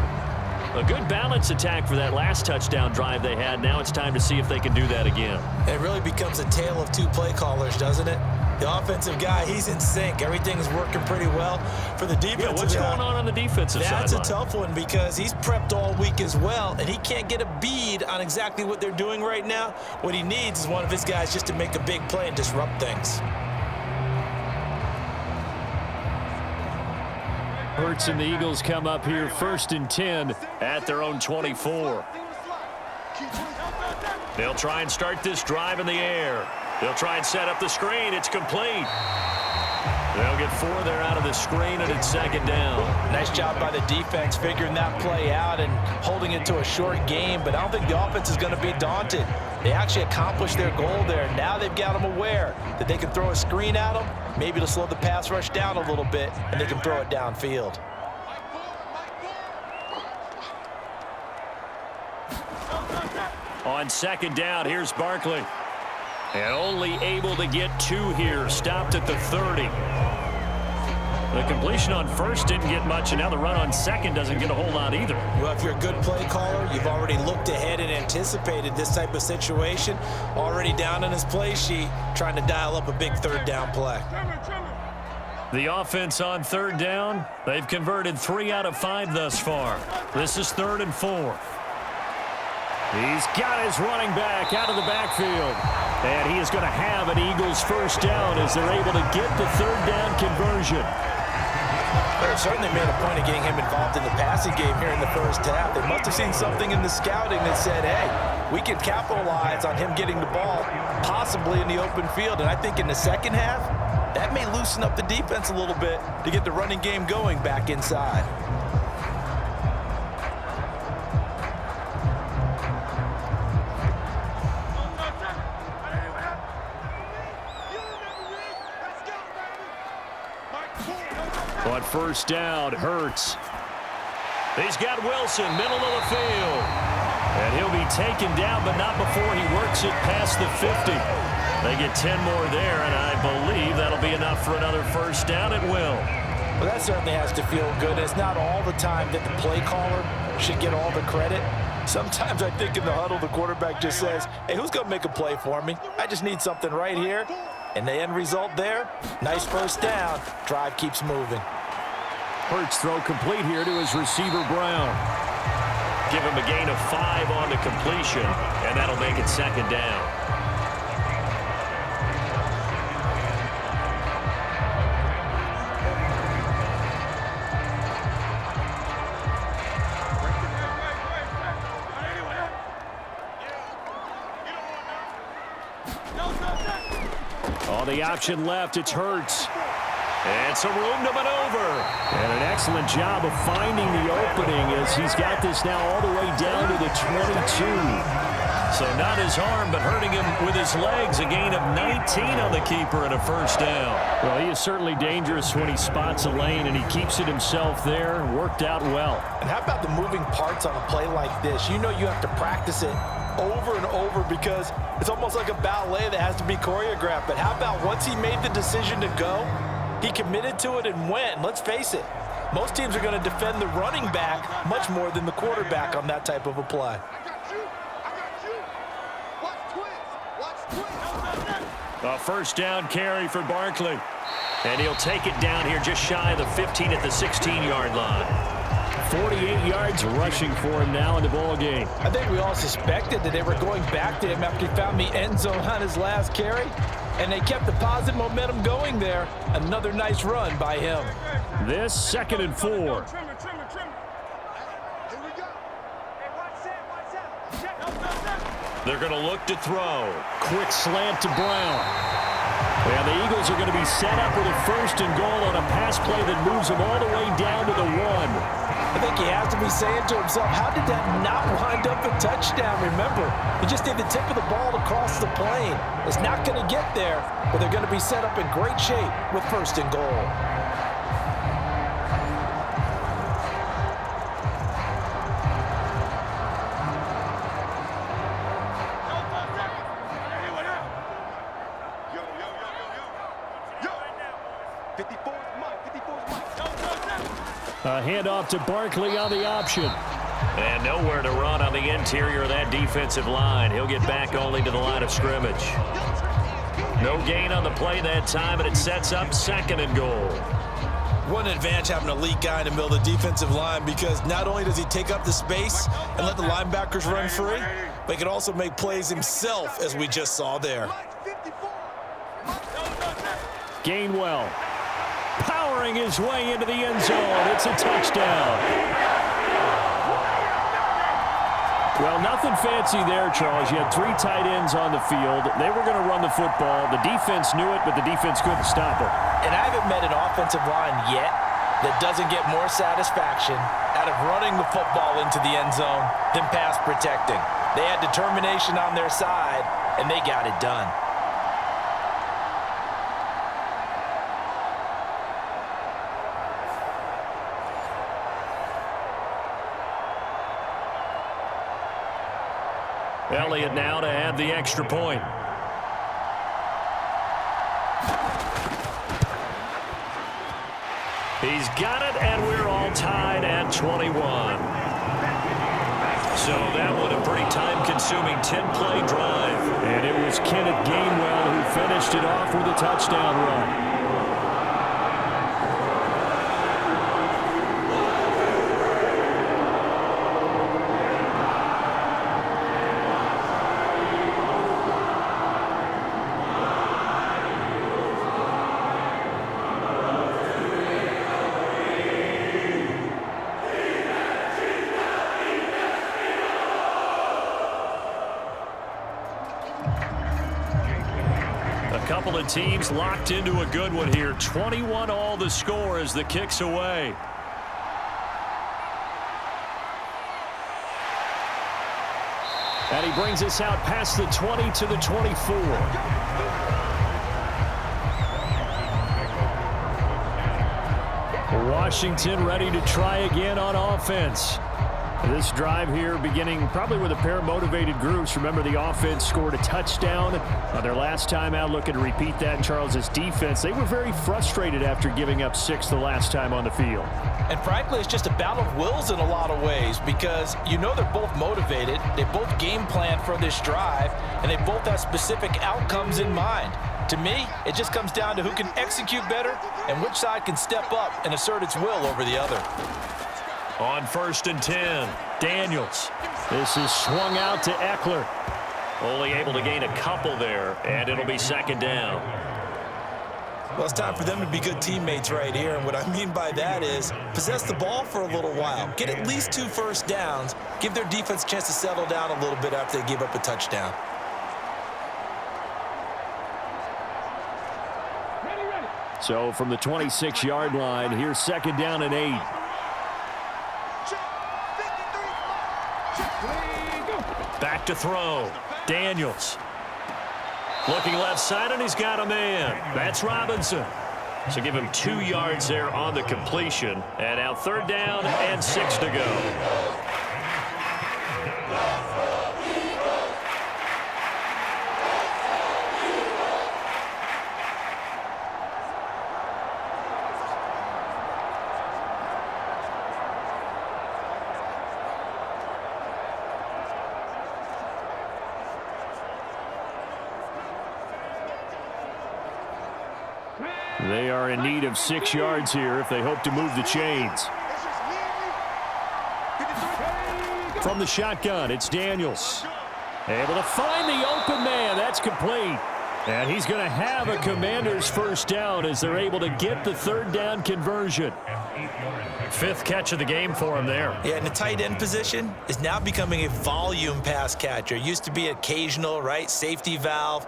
A good balance attack for that last touchdown drive they had. Now it's time to see if they can do that again. It really becomes a tale of 2 play callers, doesn't it? The offensive guy, he's in sync. Everything's working pretty well. For the defensive Yeah, what's going on the defensive side? That's a tough one because he's prepped all week as well, and he can't get a bead on exactly what they're doing right now. What he needs is one of his guys just to make a big play and disrupt things. Hurts and the Eagles come up here first and 10 At their own 24. They'll try and start this drive in the air. They'll try and set up the screen. It's complete. They'll get 4 there out of the screen, and it's second down. Nice job by the defense figuring that play out and holding it to a short game, but I don't think the offense is going to be daunted. They actually accomplished their goal there. Now they've got them aware that they can throw a screen at them, maybe to slow the pass rush down a little bit, and they can throw it downfield. On second down, here's Barkley. And only able to get 2 here. Stopped at the 30. The completion on first didn't get much, and now the run on second doesn't get a whole lot either. Well, if you're a good play caller, you've already looked ahead and anticipated this type of situation. Already down in his play sheet, trying to dial up a big third down play. The offense on third down, they've converted 3 out of 5 thus far. This is 3rd and 4. He's got his running back out of the backfield. And he is going to have an Eagles first down as they're able to get the third down conversion. They certainly made a point of getting him involved in the passing game here in the first half. They must have seen something in the scouting that said, hey, we can capitalize on him getting the ball, possibly in the open field. And I think in the second half, that may loosen up the defense a little bit to get the running game going back inside. On first down, Hurts. He's got Wilson, middle of the field. And he'll be taken down, but not before he works it past the 50. They get 10 more there, and I believe that'll be enough for another first down. It will. Well, that certainly has to feel good. It's not all the time that the play caller should get all the credit. Sometimes I think in the huddle, the quarterback just says, hey, who's going to make a play for me? I just need something right here. And the end result there, nice first down. Drive keeps moving. Hurts throw complete here to his receiver, Brown. Give him a gain of 5 on the completion, and that'll make it second down. On the option left, it's Hurts. And some room to maneuver. And an excellent job of finding the opening as he's got this now all the way down to the 22. So not his arm, but hurting him with his legs. A gain of 19 on the keeper and a first down. Well, he is certainly dangerous when he spots a lane, and he keeps it himself there. Worked out well. And how about the moving parts on a play like this? You know you have to practice it over and over because it's almost like a ballet that has to be choreographed. But how about once he made the decision to go, he committed to it and went. Let's face it, most teams are going to defend the running back much more than the quarterback on that type of a play. A first down carry for Barkley. And he'll take it down here just shy of the 15 at the 16-yard line. 48 yards rushing for him now in the ball game. I think we all suspected that they were going back to him after he found the end zone on his last carry. And they kept the positive momentum going there. Another nice run by him. This 2nd and 4. They're going to look to throw. Quick slant to Brown. And the Eagles are going to be set up with a 1st and goal on a pass play that moves them all the way down to the 1. I think he has to be saying to himself, how did that not wind up a touchdown? Remember, he just did the tip of the ball across the plane. It's not going to get there, but they're going to be set up in great shape with 1st and goal. A handoff to Barkley on the option. And nowhere to run on the interior of that defensive line. He'll get back only to the line of scrimmage. No gain on the play that time, and it sets up 2nd and goal. What an advantage having an elite guy in the middle of the defensive line, because not only does he take up the space and let the linebackers run free, but he can also make plays himself, as we just saw there. Gainwell powering his way into the end zone. It's a touchdown. Well, nothing fancy there, Charles. You had 3 tight ends on the field. They were going to run the football. The defense knew it, but the defense couldn't stop it. And I haven't met an offensive line yet that doesn't get more satisfaction out of running the football into the end zone than pass protecting. They had determination on their side, and they got it done. Elliott now to add the extra point. He's got it, and we're all tied at 21. So that was a pretty time-consuming 10-play drive. And it was Kenneth Gainwell who finished it off with a touchdown run. Couple of teams locked into a good one here. 21 all the score as the kick's away. And he brings us out past the 20 to the 24. Washington ready to try again on offense. This drive here beginning probably with a pair of motivated groups. Remember, the offense scored a touchdown on their last time out. Looking to repeat that in Charles's defense. They were very frustrated after giving up 6 the last time on the field. And frankly, it's just a battle of wills in a lot of ways because you know they're both motivated. They both game plan for this drive, and they both have specific outcomes in mind. To me, it just comes down to who can execute better and which side can step up and assert its will over the other. On 1st and 10, Daniels. This is swung out to Ekeler. Only able to gain a couple there, and it'll be 2nd down. Well, it's time for them to be good teammates right here, and what I mean by that is possess the ball for a little while. Get at least 2 first downs. Give their defense a chance to settle down a little bit after they give up a touchdown. So from the 26-yard line, here's 2nd down and 8. Back to throw. Daniels. Looking left side, and he's got a man. That's Robinson. So give him 2 yards there on the completion. And now 3rd down and 6 to go. They are in need of 6 yards here if they hope to move the chains. From the shotgun, it's Daniels. Able to find the open man. That's complete. And he's going to have a Commander's first down as they're able to get the 3rd down conversion. 5th catch of the game for him there. Yeah, and the tight end position is now becoming a volume pass catcher. Used to be occasional, right? Safety valve.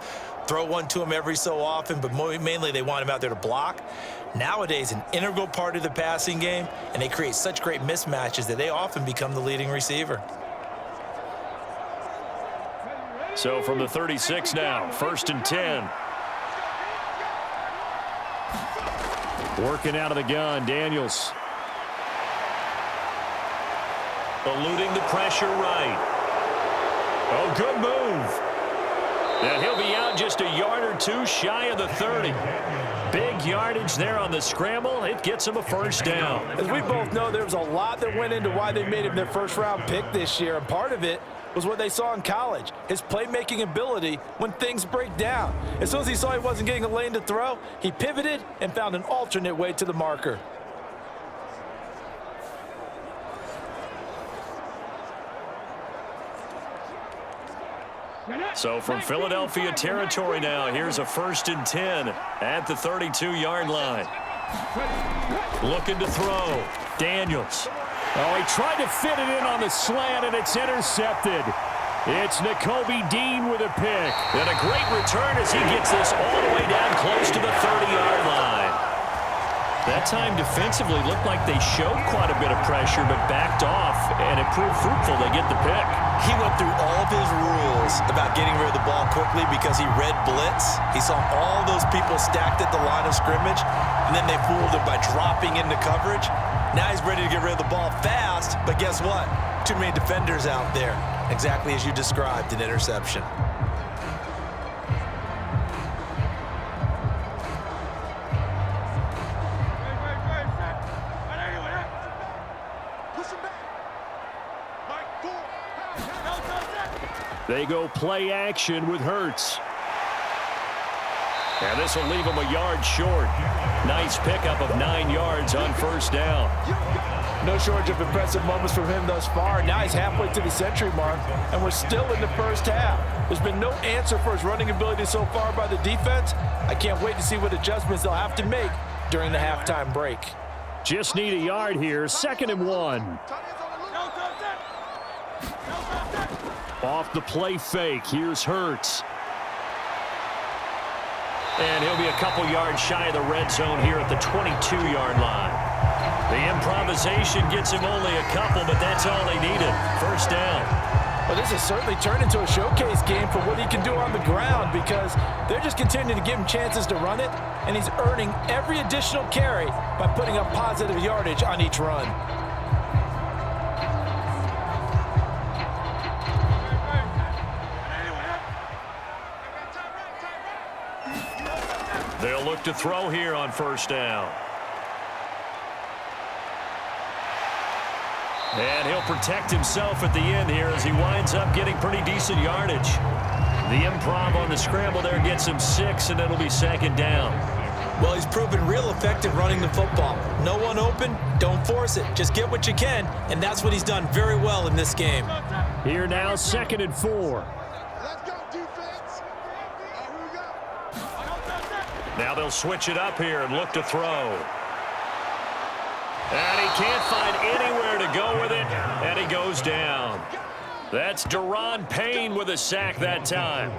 Throw one to him every so often, but mainly they want him out there to block. Nowadays, an integral part of the passing game, and they create such great mismatches that they often become the leading receiver. So from the 36 now, 1st and 10. Working out of the gun, Daniels. Eluding the pressure right. Oh, good move. And he'll be out just a yard or 2 shy of the 30. Big yardage there on the scramble. It gets him a first down. As we both know, there was a lot that went into why they made him their first-round pick this year, and part of it was what they saw in college, his playmaking ability when things break down. As soon as he saw he wasn't getting a lane to throw, he pivoted and found an alternate way to the marker. So from Philadelphia territory now, here's a 1st and 10 at the 32-yard line. Looking to throw. Daniels. Oh, he tried to fit it in on the slant, and it's intercepted. It's Nakobe Dean with a pick. And a great return as he gets this all the way down close to the 30-yard line. That time defensively looked like they showed quite a bit of pressure but backed off, and it proved fruitful. They get the pick. He went through all of his rules about getting rid of the ball quickly because he read blitz. He saw all those people stacked at the line of scrimmage, and then they fooled him by dropping into coverage. Now he's ready to get rid of the ball fast, but guess what? Too many defenders out there. Exactly as you described, an interception. They go play action with Hurts. And this will leave him a yard short. Nice pickup of 9 yards on first down. No shortage of impressive moments from him thus far. Now he's halfway to the century mark, and we're still in the first half. There's been no answer for his running ability so far by the defense. I can't wait to see what adjustments they'll have to make during the halftime break. Just need a yard here. 2nd and 1. Off the play fake. Here's Hurts. And he'll be a couple yards shy of the red zone here at the 22-yard line. The improvisation gets him only a couple, but that's all they needed. First down. Well, this has certainly turned into a showcase game for what he can do on the ground because they're just continuing to give him chances to run it, and he's earning every additional carry by putting up positive yardage on each run. They'll look to throw here on first down. And he'll protect himself at the end here as he winds up getting pretty decent yardage. The improv on the scramble there gets him 6, and it'll be 2nd down. Well, he's proven real effective running the football. No one open, don't force it. Just get what you can, and that's what he's done very well in this game. Here now, 2nd and 4. Let's go, defense. Here we go. Now they'll switch it up here and look to throw. And he can't find anywhere to go with it, and he goes down. That's Deron Payne with a sack that time.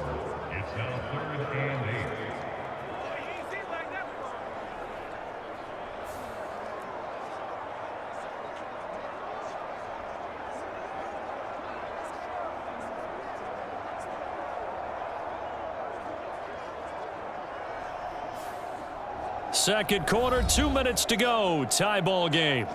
Second quarter, 2 minutes to go. Tie ball game.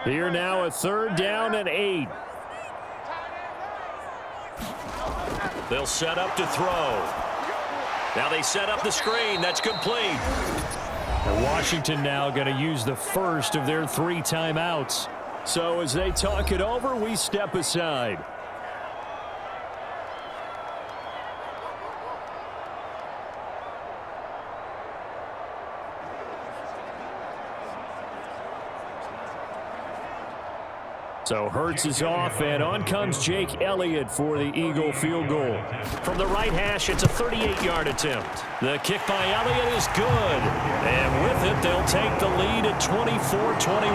Here now, a 3rd down and 8. They'll set up to throw. Now they set up the screen. That's complete. And Washington now going to use the first of their 3 timeouts. So as they talk it over, we step aside. So Hurts is off, and on comes Jake Elliott for the Eagle field goal. From the right hash, it's a 38-yard attempt. The kick by Elliott is good. And with it, they'll take the lead at 24-21.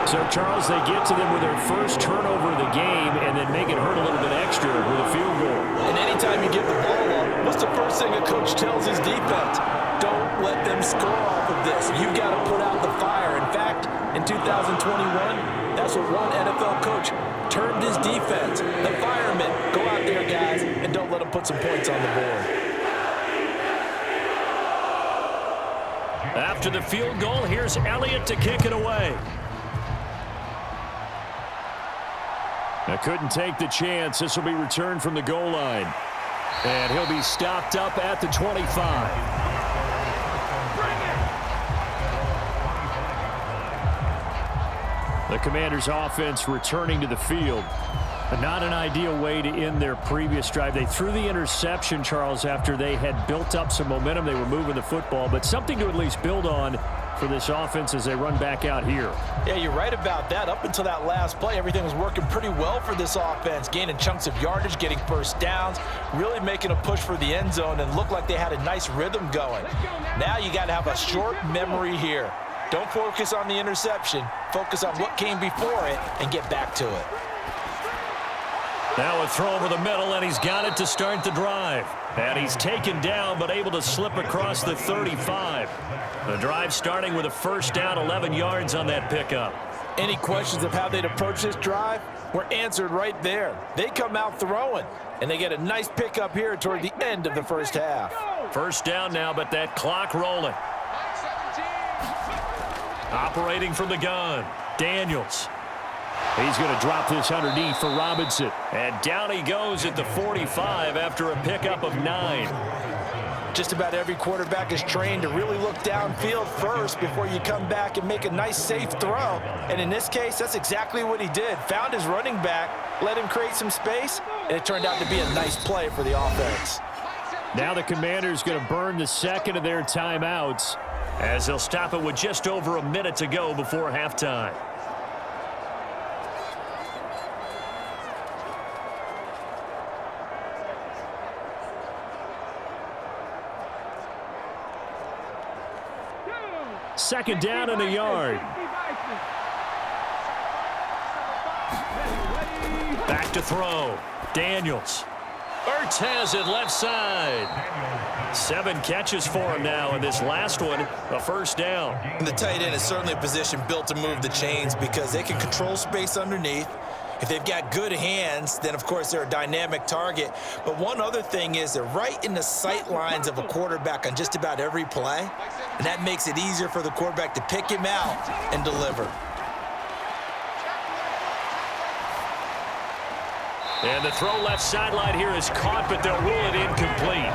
So, Charles, they get to them with their first turnover of the game and then make it hurt a little bit extra with a field goal. And anytime you give the ball up, what's the first thing a coach tells his defense? Don't let them score off of this. You've got to put out the fire. In fact, in 2021, that's what one NFL coach termed his defense. The firemen. Go out there, guys, and don't let them put some points on the board. After the field goal, here's Elliott to kick it away. I couldn't take the chance. This will be returned from the goal line. And he'll be stopped up at the 25. The Commanders' offense returning to the field. Not an ideal way to end their previous drive. They threw the interception, Charles, after they had built up some momentum. They were moving the football, but something to at least build on for this offense as they run back out here. Yeah, you're right about that. Up until that last play, everything was working pretty well for this offense, gaining chunks of yardage, getting first downs, really making a push for the end zone, and looked like they had a nice rhythm going. Now you got to have a short memory here. Don't focus on the interception. Focus on what came before it and get back to it. Now a throw over the middle, and he's got it to start the drive. And he's taken down, but able to slip across the 35. The drive starting with a first down, 11 yards on that pickup. Any questions of how they'd approach this drive were answered right there. They come out throwing, and they get a nice pickup here toward the end of the first half. First down now, but that clock rolling. Operating from the gun, Daniels. He's going to drop this underneath for Robinson. And down he goes at the 45 after a pickup of 9. Just about every quarterback is trained to really look downfield first before you come back and make a nice, safe throw. And in this case, that's exactly what he did. Found his running back, let him create some space, and it turned out to be a nice play for the offense. Now the Commanders going to burn the second of their timeouts, as they'll stop it with just over a minute to go before halftime. second down and a yard. Back to throw. Daniels. Ertz has it left side. 7 catches for him now, and this last one, a first down. And the tight end is certainly a position built to move the chains because they can control space underneath. If they've got good hands, then, of course, they're a dynamic target. But one other thing is they're right in the sight lines of a quarterback on just about every play, and that makes it easier for the quarterback to pick him out and deliver. And the throw left sideline here is caught, but they'll rule it incomplete.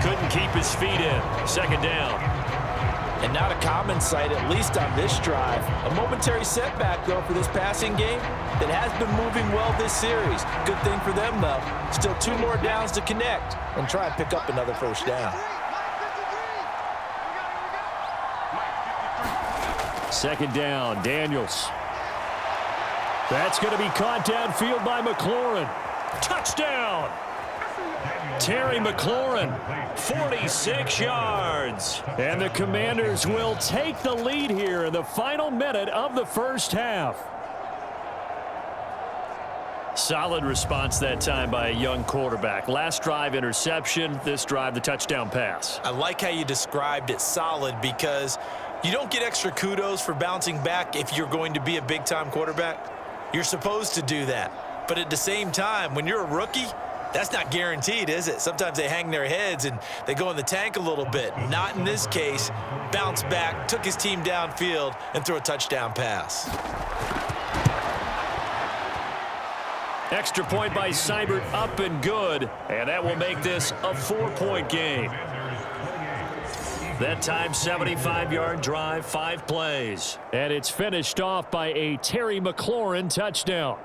Couldn't keep his feet in. Second down. And not a common sight, at least on this drive. A momentary setback, though, for this passing game that has been moving well this series. Good thing for them, though. Still 2 more downs to connect and try and pick up another first down. Second down, Daniels. That's going to be caught downfield by McLaurin. Touchdown! Terry McLaurin, 46 yards. And the Commanders will take the lead here in the final minute of the first half. Solid response that time by a young quarterback. Last drive, interception. This drive, the touchdown pass. I like how you described it, solid, because you don't get extra kudos for bouncing back if you're going to be a big-time quarterback. You're supposed to do that. But at the same time, when you're a rookie, that's not guaranteed, is it? Sometimes they hang their heads and they go in the tank a little bit. Not in this case. Bounced back, took his team downfield, and threw a touchdown pass. Extra point by Seibert, up and good. And that will make this a 4-point game. That time, 75-yard drive, 5 plays. And it's finished off by a Terry McLaurin touchdown.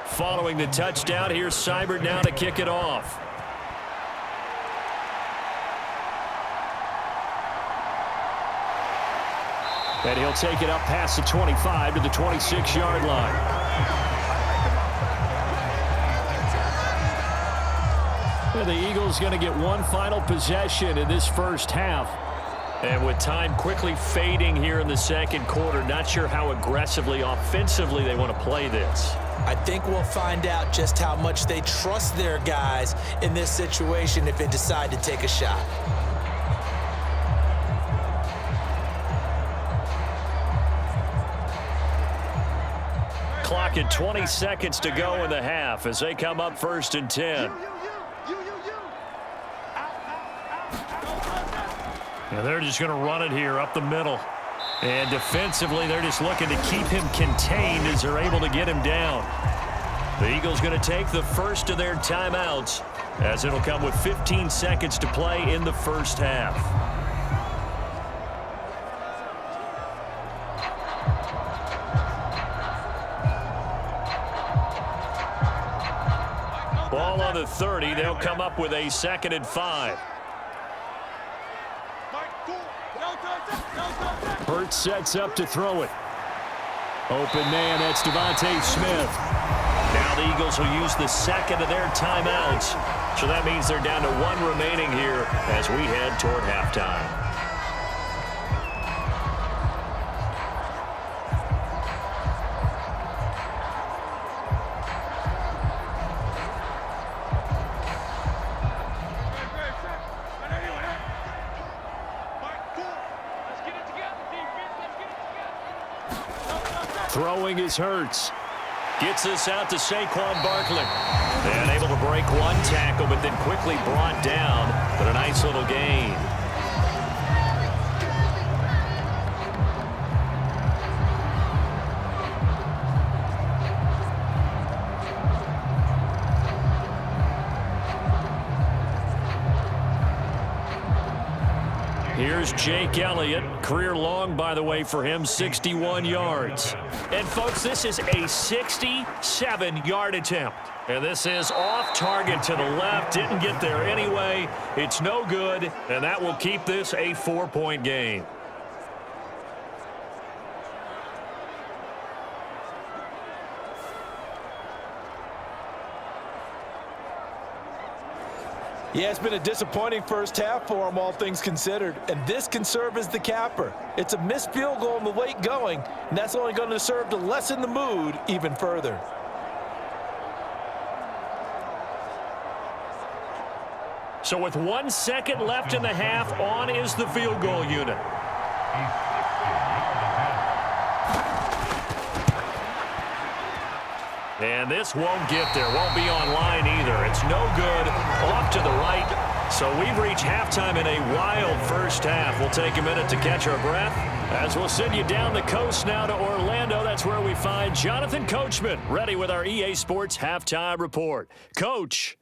Following the touchdown, here's Seibert now to kick it off. And he'll take it up past the 25 to the 26-yard line. And the Eagles going to get one final possession in this first half. And with time quickly fading here in the second quarter, not sure how aggressively, offensively they want to play this. I think we'll find out just how much they trust their guys in this situation if they decide to take a shot. Clock at 20 seconds to go in the half as they come up 1st and 10. And they're just going to run it here up the middle. And defensively, they're just looking to keep him contained as they're able to get him down. The Eagles going to take the first of their timeouts, as it'll come with 15 seconds to play in the first half. Ball on the 30. They'll come up with a 2nd and 5. Hurts sets up to throw it. Open man, that's Devontae Smith. Now the Eagles will use the 2nd of their timeouts. So that means they're down to 1 remaining here as we head toward halftime. Throwing is Hurts. Gets this out to Saquon Barkley. And able to break 1 tackle, but then quickly brought down. But a nice little gain. Here's Jake Elliott. Career long, by the way, for him, 61 yards. And, folks, this is a 67-yard attempt. And this is off target to the left. Didn't get there anyway. It's no good, and that will keep this a 4-point game. Yeah, it's been a disappointing first half for him, all things considered. And this can serve as the capper. It's a missed field goal in the late going, and that's only going to serve to lessen the mood even further. So with 1 second left in the half, on is the field goal unit. And this won't get there. Won't be online either. It's no good. Off to the right. So we've reached halftime in a wild first half. We'll take a minute to catch our breath as we'll send you down the coast now to Orlando. That's where we find Jonathan Coachman, ready with our EA Sports Halftime Report. Coach.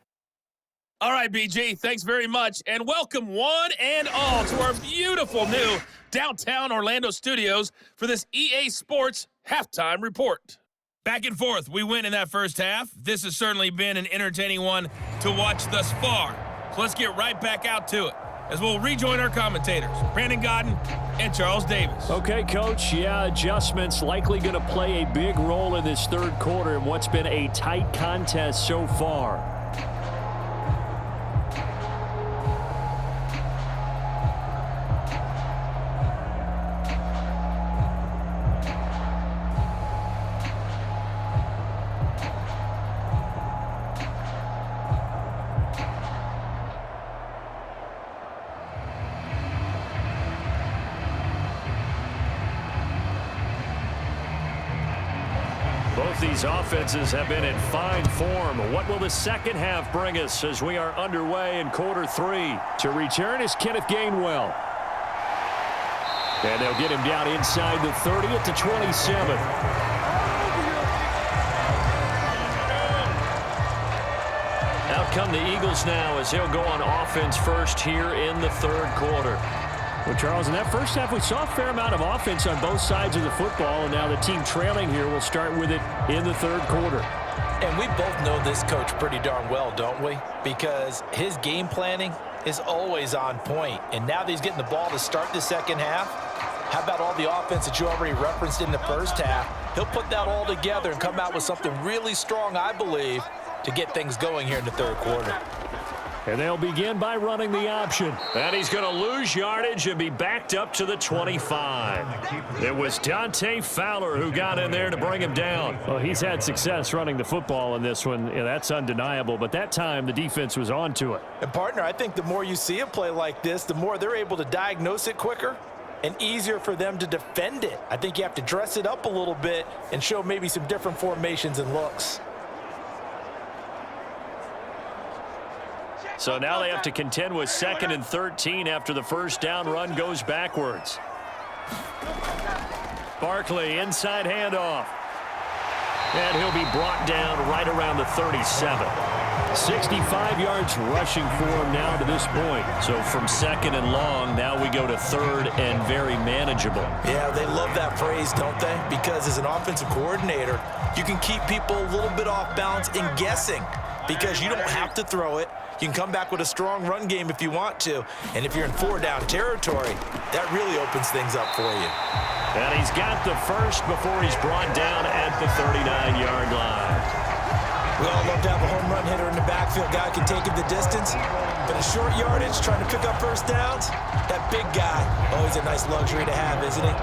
All right, BG, thanks very much, and welcome one and all to our beautiful new downtown Orlando studios for this EA Sports Halftime Report. Back and forth, we win in that first half. This has certainly been an entertaining one to watch thus far. So let's get right back out to it as we'll rejoin our commentators, Brandon Godden and Charles Davis. Okay, Coach, yeah, adjustments likely going to play a big role in this third quarter in what's been a tight contest so far. These offenses have been in fine form. What will the second half bring us as we are underway in quarter three? To return is Kenneth Gainwell. And they'll get him down inside the 30 at the 27. Out come the Eagles now as they'll go on offense first here in the third quarter. Well, Charles, in that first half, we saw a fair amount of offense on both sides of the football, and now the team trailing here will start with it in the third quarter. And we both know this coach pretty darn well, don't we? Because his game planning is always on point. And now that he's getting the ball to start the second half, how about all the offense that you already referenced in the first half? He'll put that all together and come out with something really strong, I believe, to get things going here in the third quarter. And they'll begin by running the option. And he's going to lose yardage and be backed up to the 25. It was Dante Fowler who got in there to bring him down. Well, he's had success running the football in this one. Yeah, that's undeniable. But that time, the defense was on to it. And, partner, I think the more you see a play like this, the more they're able to diagnose it quicker and easier for them to defend it. I think you have to dress it up a little bit and show maybe some different formations and looks. So now they have to contend with 2nd and 13 after the first down run goes backwards. Barkley, inside handoff. And he'll be brought down right around the 37. 65 yards rushing for him now to this point. So from 2nd and long, now we go to 3rd and very manageable. Yeah, they love that phrase, don't they? Because as an offensive coordinator, you can keep people a little bit off balance and guessing because you don't have to throw it. You can come back with a strong run game if you want to. And if you're in 4-down territory, that really opens things up for you. And he's got the first before he's brought down at the 39-yard line. We all love to have a home run hitter in the backfield. Guy can take it the distance. But in short yardage, trying to pick up first downs, that big guy, always a nice luxury to have, isn't he?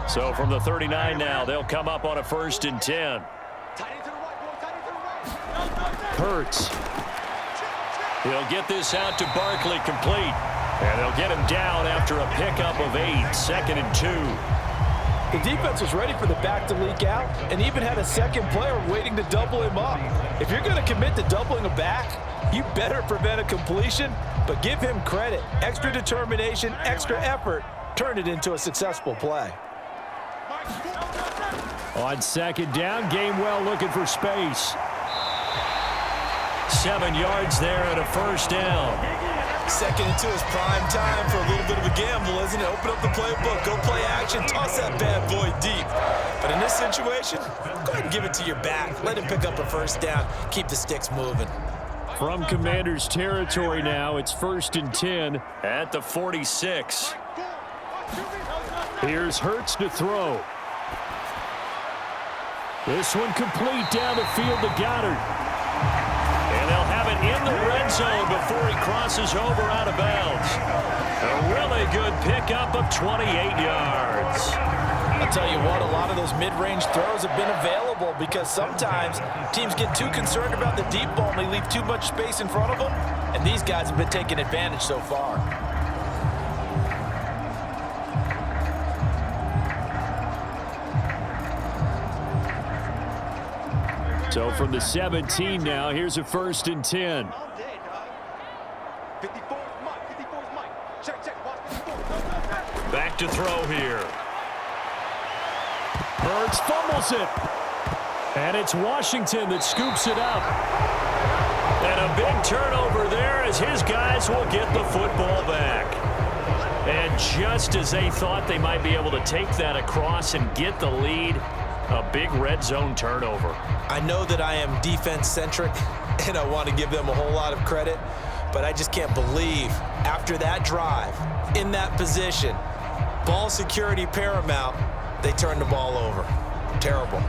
So from the 39 now, they'll come up on a 1st and 10. Hurts. He'll get this out to Barkley, complete. And they'll get him down after a pickup of 8, 2nd and 2. The defense was ready for the back to leak out and even had a second player waiting to double him up. If you're going to commit to doubling a back, you better prevent a completion, but give him credit. Extra determination, extra effort, turn it into a successful play. On 2nd down, Gainwell looking for space. 7 yards there and a first down. 2nd and 2 is prime time for a little bit of a gamble, isn't it? Open up the playbook, go play action, toss that bad boy deep. But in this situation, go ahead and give it to your back. Let him pick up a first down. Keep the sticks moving. From Commanders territory now, it's 1st and 10. At the 46. Here's Hurts to throw. This one complete down the field to Goddard. And they'll have it in the red zone before he crosses over out of bounds. A really good pickup of 28 yards. I'll tell you what, a lot of those mid-range throws have been available because sometimes teams get too concerned about the deep ball and they leave too much space in front of them, and these guys have been taking advantage so far. So from the 17 now, here's a 1st and 10. Back to throw here. Hurts fumbles it. And it's Washington that scoops it up. And a big turnover there as his guys will get the football back. And just as they thought they might be able to take that across and get the lead, a big red zone turnover. I know that I am defense-centric, and I want to give them a whole lot of credit, but I just can't believe after that drive, in that position, ball security paramount, they turned the ball over. Terrible.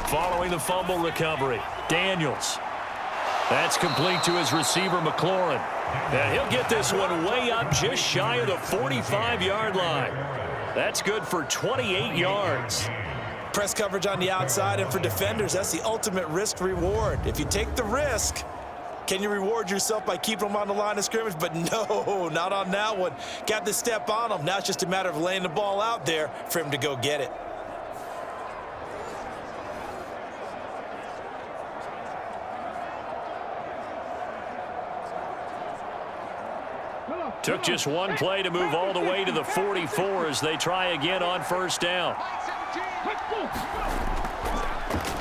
Following the fumble recovery, Daniels. That's complete to his receiver, McLaurin. And he'll get this one way up just shy of the 45-yard line. That's good for 28 yards. Press coverage on the outside, and for defenders, that's the ultimate risk-reward. If you take the risk, can you reward yourself by keeping them on the line of scrimmage? But no, not on that one. Got to step on them. Now it's just a matter of laying the ball out there for him to go get it. Took just one play to move all the way to the 44 as they try again on first down.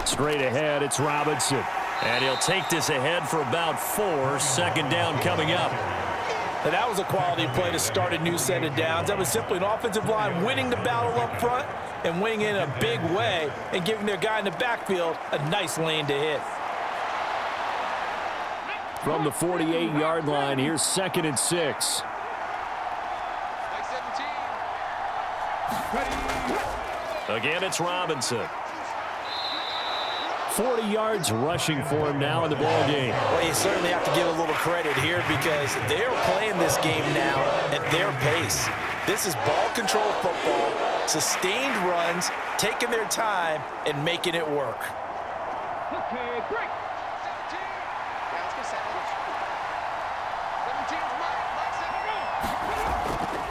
Straight ahead, it's Robinson. And he'll take this ahead for about 4. Second down coming up. And that was a quality play to start a new set of downs. That was simply an offensive line winning the battle up front and winning in a big way and giving their guy in the backfield a nice lane to hit. From the 48-yard line, here's 2nd and 6. Again, it's Robinson. 40 yards rushing for him now in the ball game. Well, you certainly have to give a little credit here because they are playing this game now at their pace. This is ball control football, sustained runs, taking their time, and making it work. Okay, break. 17.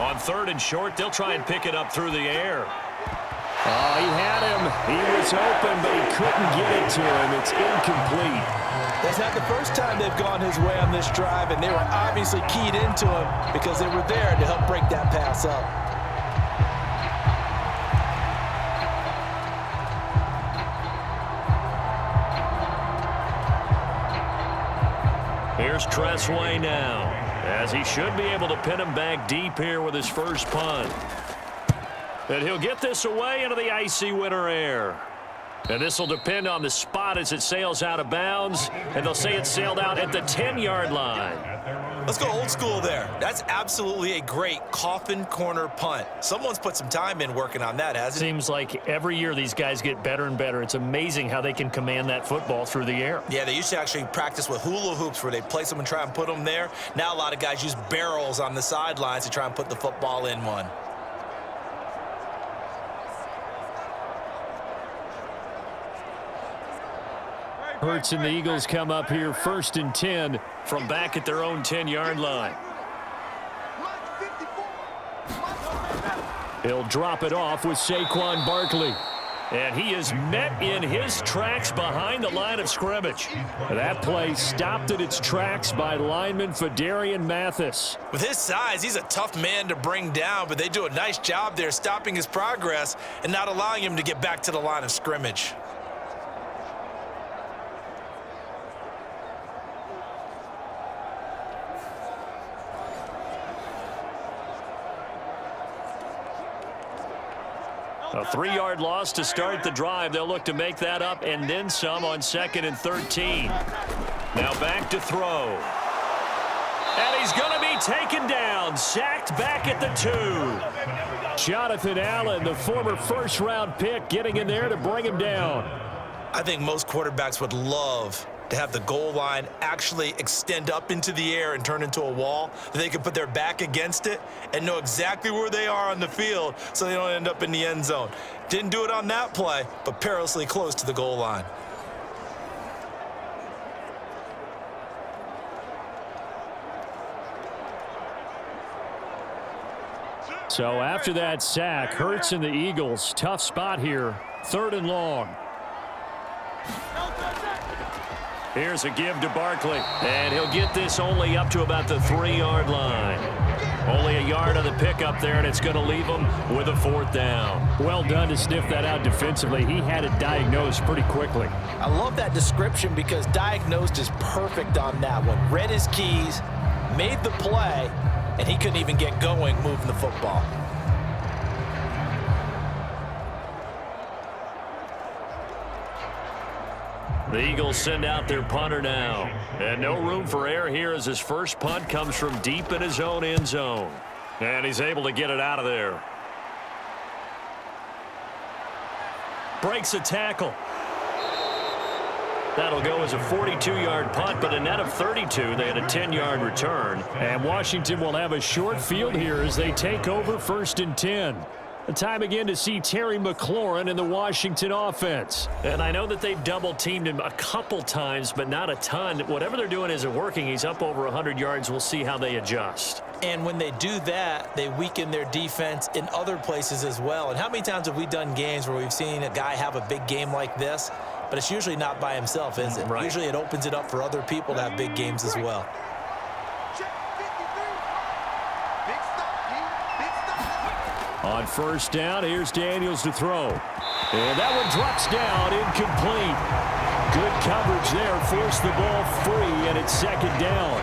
On 3rd and short, they'll try and pick it up through the air. Oh, he had him. He was open, but he couldn't get it to him. It's incomplete. That's not the first time they've gone his way on this drive, and they were obviously keyed into him because they were there to help break that pass up. Here's Tressway now, as he should be able to pin him back deep here with his first punt. And he'll get this away into the icy winter air. And this will depend on the spot as it sails out of bounds. And they'll say it sailed out at the 10-yard line. Let's go old school there. That's absolutely a great coffin corner punt. Someone's put some time in working on that, hasn't it? Seems like every year these guys get better and better. It's amazing how they can command that football through the air. Yeah, they used to actually practice with hula hoops where they place them and try and put them there. Now a lot of guys use barrels on the sidelines to try and put the football in one. Hurts and the Eagles come up here 1st and 10 from back at their own 10-yard line. He'll drop it off with Saquon Barkley. And he is met in his tracks behind the line of scrimmage. That play stopped at its tracks by lineman Fadarian Mathis. With his size, he's a tough man to bring down, but they do a nice job there stopping his progress and not allowing him to get back to the line of scrimmage. A 3-yard loss to start the drive. They'll look to make that up and then some on 2nd and 13. Now back to throw. And he's going to be taken down, sacked back at the 2. Jonathan Allen, the former first-round pick, getting in there to bring him down. I think most quarterbacks would love to have the goal line actually extend up into the air and turn into a wall. They can put their back against it and know exactly where they are on the field so they don't end up in the end zone. Didn't do it on that play, but perilously close to the goal line. So after that sack, Hurts and the Eagles, tough spot here, 3rd and long. Here's a give to Barkley, and he'll get this only up to about the 3-yard line. Only a yard on the pickup there, and it's going to leave him with a 4th down. Well done to sniff that out defensively. He had it diagnosed pretty quickly. I love that description because diagnosed is perfect on that one. Read his keys, made the play, and he couldn't even get going moving the football. The Eagles send out their punter now. And no room for error here as his first punt comes from deep in his own end zone. And he's able to get it out of there. Breaks a tackle. That'll go as a 42-yard punt, but a net of 32. They had a 10-yard return. And Washington will have a short field here as they take over 1st and 10. The time again to see Terry McLaurin in the Washington offense. And I know that they've double-teamed him a couple times, but not a ton. Whatever they're doing isn't working. He's up over 100 yards. We'll see how they adjust. And when they do that, they weaken their defense in other places as well. And how many times have we done games where we've seen a guy have a big game like this, but it's usually not by himself, is it? Right. Usually it opens it up for other people to have big games as well. On 1st down, here's Daniels to throw. And that one drops down, incomplete. Good coverage there, forced the ball free, and it's 2nd down.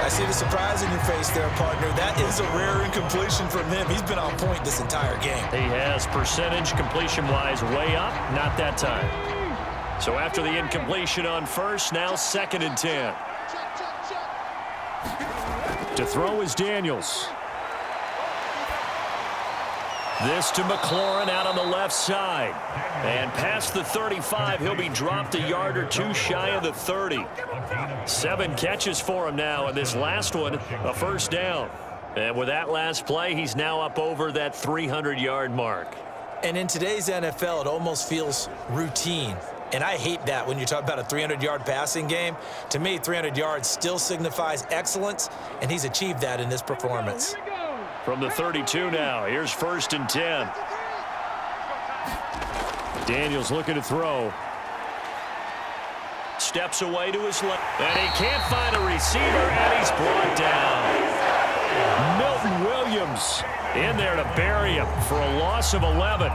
I see the surprise in your face there, partner. That is a rare incompletion from him. He's been on point this entire game. He has percentage completion-wise way up, not that time. So after the incompletion on 1st, now 2nd and 10. To throw is Daniels. This to McLaurin out on the left side. And past the 35, he'll be dropped a yard or two shy of the 30. 7 catches for him now, and this last one, a first down. And with that last play, he's now up over that 300-yard mark. And in today's NFL, it almost feels routine. And I hate that when you talk about a 300-yard passing game. To me, 300 yards still signifies excellence, and he's achieved that in this performance. From the 32 now, here's 1st and 10. Daniels looking to throw. Steps away to his left, and he can't find a receiver, and he's brought down. Milton Williams in there to bury him for a loss of 11.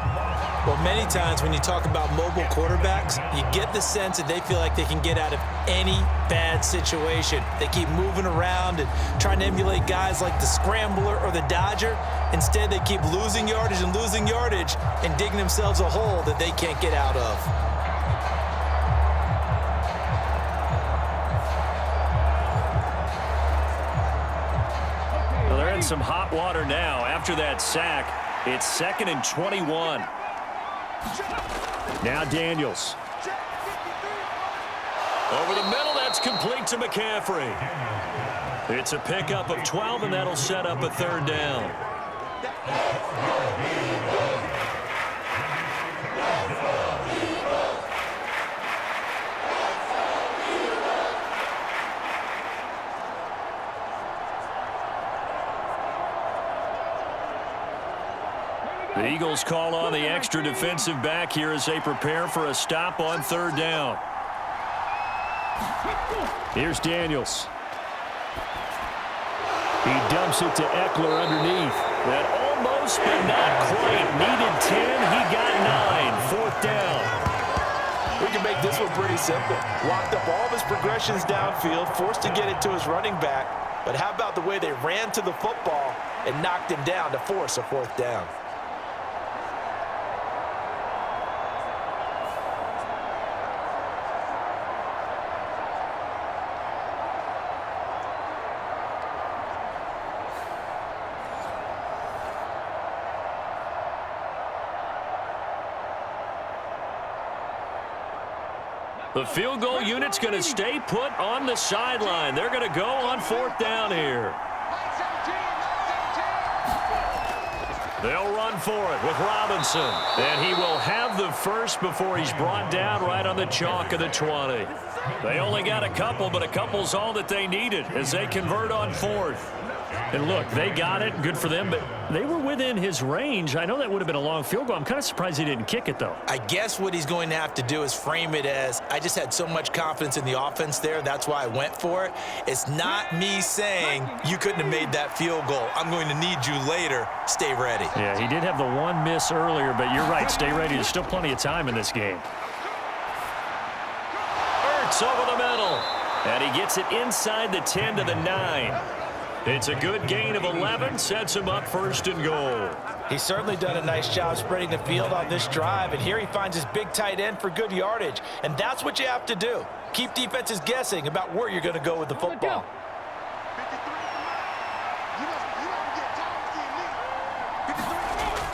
Well, many times when you talk about mobile quarterbacks, you get the sense that they feel like they can get out of any bad situation. They keep moving around and trying to emulate guys like the Scrambler or the Dodger. Instead, they keep losing yardage and digging themselves a hole that they can't get out of. Well, they're in some hot water now. After that sack, it's 2nd and 21. Now Daniels. Over the middle, that's complete to McCaffrey. It's a pickup of 12, and that'll set up a 3rd down. The Eagles call on the extra defensive back here as they prepare for a stop on 3rd down. Here's Daniels. He dumps it to Ekeler underneath. That almost, but not quite. Needed 10. He got 9. 4th down. We can make this one pretty simple. Locked up all of his progressions downfield, forced to get it to his running back. But how about the way they ran to the football and knocked him down to force a 4th down? The field goal unit's going to stay put on the sideline. They're going to go on 4th down here. They'll run for it with Robinson. And he will have the first before he's brought down right on the chalk of the 20. They only got a couple, but a couple's all that they needed as they convert on 4th. And look, they got it. Good for them, but they were within his range. I know that would have been a long field goal. I'm kind of surprised he didn't kick it, though. I guess what he's going to have to do is frame it as, I just had so much confidence in the offense there, that's why I went for it. It's not me saying you couldn't have made that field goal. I'm going to need you later. Stay ready. Yeah, he did have the one miss earlier, but you're right. Stay ready. There's still plenty of time in this game. Ertz over the middle. And he gets it inside the 10 to the 9. It's a good gain of 11, sets him up 1st and goal. He's certainly done a nice job spreading the field on this drive, and here he finds his big tight end for good yardage. And that's what you have to do. Keep defenses guessing about where you're going to go with the football.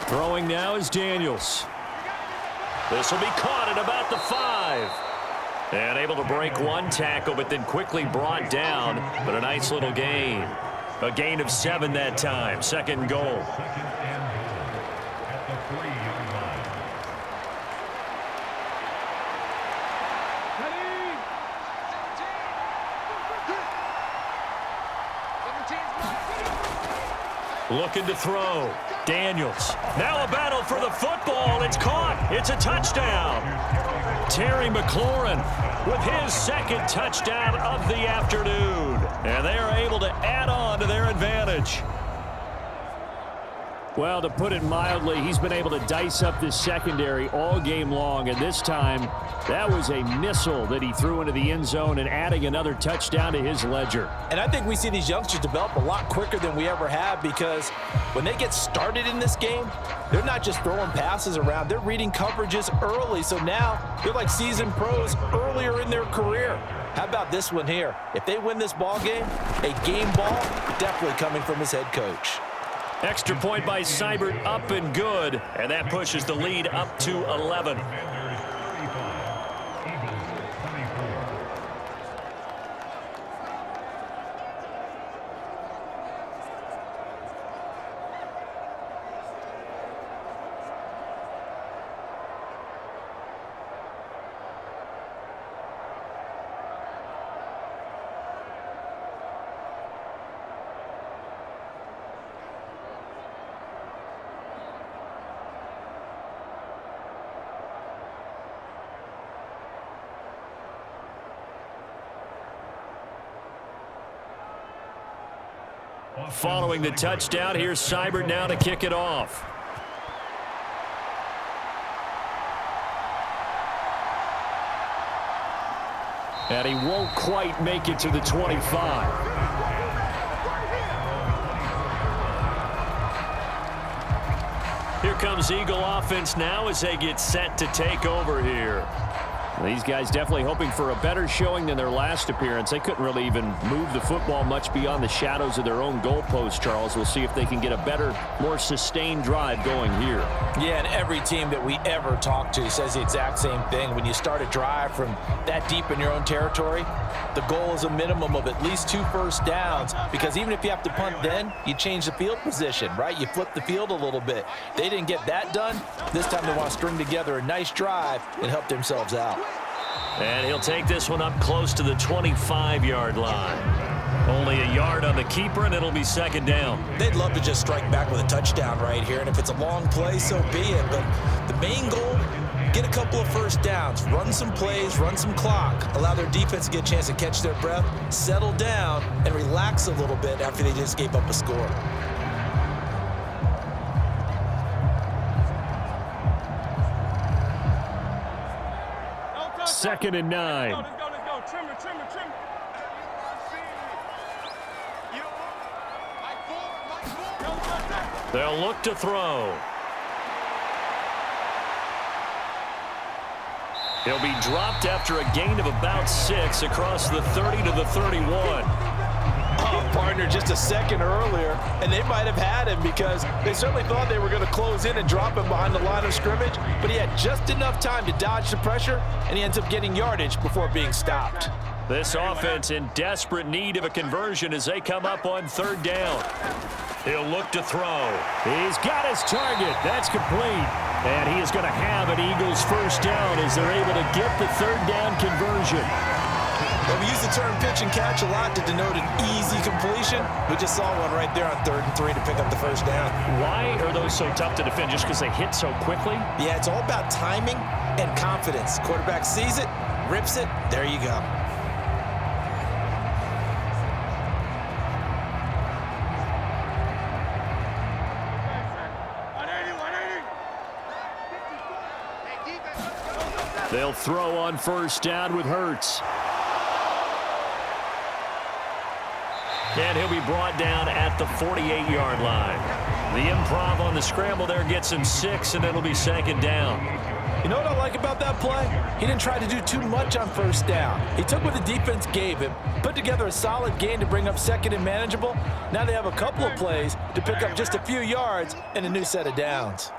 Throwing now is Daniels. This will be caught at about the 5. And able to break one tackle, but then quickly brought down. But a nice little gain. A gain of 7 that time. 2nd and goal. Looking to throw. Daniels. Now a battle for the football. It's caught. It's a touchdown. Terry McLaurin with his 2nd touchdown of the afternoon. And they are able to add on to their advantage. Well, to put it mildly, he's been able to dice up this secondary all game long, and this time that was a missile that he threw into the end zone and adding another touchdown to his ledger. And I think we see these youngsters develop a lot quicker than we ever have, because when they get started in this game, they're not just throwing passes around, they're reading coverages early. So now they're like seasoned pros earlier in their career. How about this one here? If they win this ball game, a game ball definitely coming from his head coach. Extra point by Seibert, up and good. And that pushes the lead up to 11. Following the touchdown, here's Seibert now to kick it off. And he won't quite make it to the 25. Here comes Eagle offense now as they get set to take over here. These guys definitely hoping for a better showing than their last appearance. They couldn't really even move the football much beyond the shadows of their own goalpost, Charles. We'll see if they can get a better, more sustained drive going here. Yeah, and every team that we ever talk to says the exact same thing. When you start a drive from that deep in your own territory, the goal is a minimum of at least 2 first downs, because even if you have to punt then, you change the field position, right? You flip the field a little bit. They didn't get that done. This time they want to string together a nice drive and help themselves out. And he'll take this one up close to the 25-yard line. Only a yard on the keeper, and it'll be second down. They'd love to just strike back with a touchdown right here, and if it's a long play, so be it. But the main goal, get a couple of first downs, run some plays, run some clock, allow their defense to get a chance to catch their breath, settle down, and relax a little bit after they just gave up a score. Second and 9. Let's go. Trim it. They'll look to throw. He'll be dropped after a gain of about 6 across the 30 to the 31. Oh, partner, just a second earlier, and they might have had him because they certainly thought they were going to close in and drop him behind the line of scrimmage, but he had just enough time to dodge the pressure, and he ends up getting yardage before being stopped. This offense in desperate need of a conversion as they come up on third down. He'll look to throw. He's got his target. That's complete. And he is going to have an Eagles first down as they're able to get the third down conversion. Well, we use the term pitch and catch a lot to denote an easy completion. We just saw one right there on 3rd and 3 to pick up the first down. Why are those so tough to defend? Just because they hit so quickly? Yeah, it's all about timing and confidence. Quarterback sees it, rips it, there you go. They'll throw on first down with Hurts. And he'll be brought down at the 48-yard line. The improv on the scramble there gets him 6, and it'll be second down. You know what I like about that play? He didn't try to do too much on first down. He took what the defense gave him, put together a solid gain to bring up second and manageable. Now they have a couple of plays to pick up just a few yards and a new set of downs.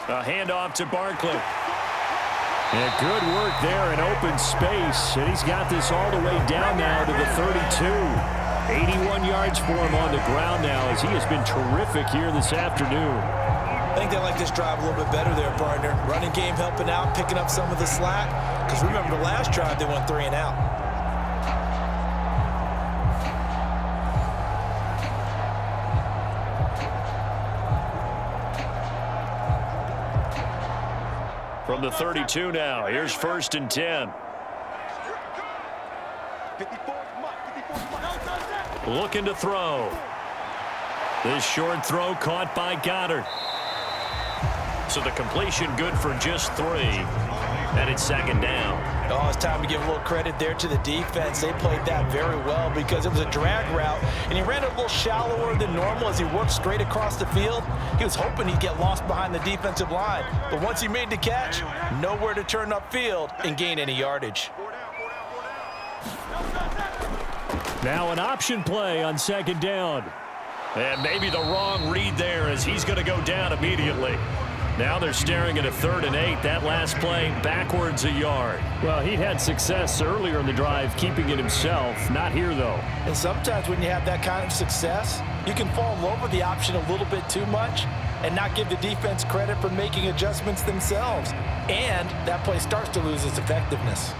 A handoff to Barkley. Yeah, good work there in open space. And he's got this all the way down now to the 32. 81 yards for him on the ground now as he has been terrific here this afternoon. I think they like this drive a little bit better there, partner. Running game helping out, picking up some of the slack. Because remember, the last drive they went 3 and out. From the 32 now, here's 1st and 10. Looking to throw. This short throw caught by Goddard. So the completion good for just 3. And it's second down. Oh, it's time to give a little credit there to the defense. They played that very well because it was a drag route, and he ran it a little shallower than normal as he worked straight across the field. He was hoping he'd get lost behind the defensive line, but once he made the catch, nowhere to turn upfield and gain any yardage. Now an option play on second down. And maybe the wrong read there as he's going to go down immediately. Now they're staring at a 3rd and 8. That last play backwards a yard. Well, he had success earlier in the drive keeping it himself. Not here, though. And sometimes when you have that kind of success, you can fall in love with the option a little bit too much and not give the defense credit for making adjustments themselves. And that play starts to lose its effectiveness.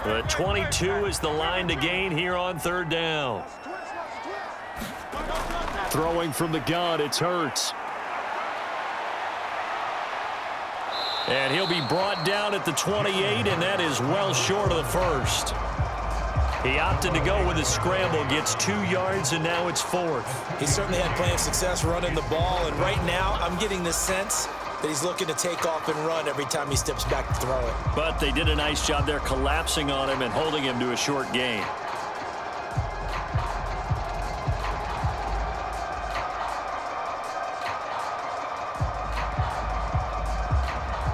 The 22 is the line to gain here on 3rd down. Throwing from the gun, it's Hurts. And he'll be brought down at the 28, and that is well short of the first. He opted to go with a scramble, gets 2 yards, and now it's 4th. He certainly had plenty of success running the ball, and right now I'm getting the sense that he's looking to take off and run every time he steps back to throw it. But they did a nice job there collapsing on him and holding him to a short gain.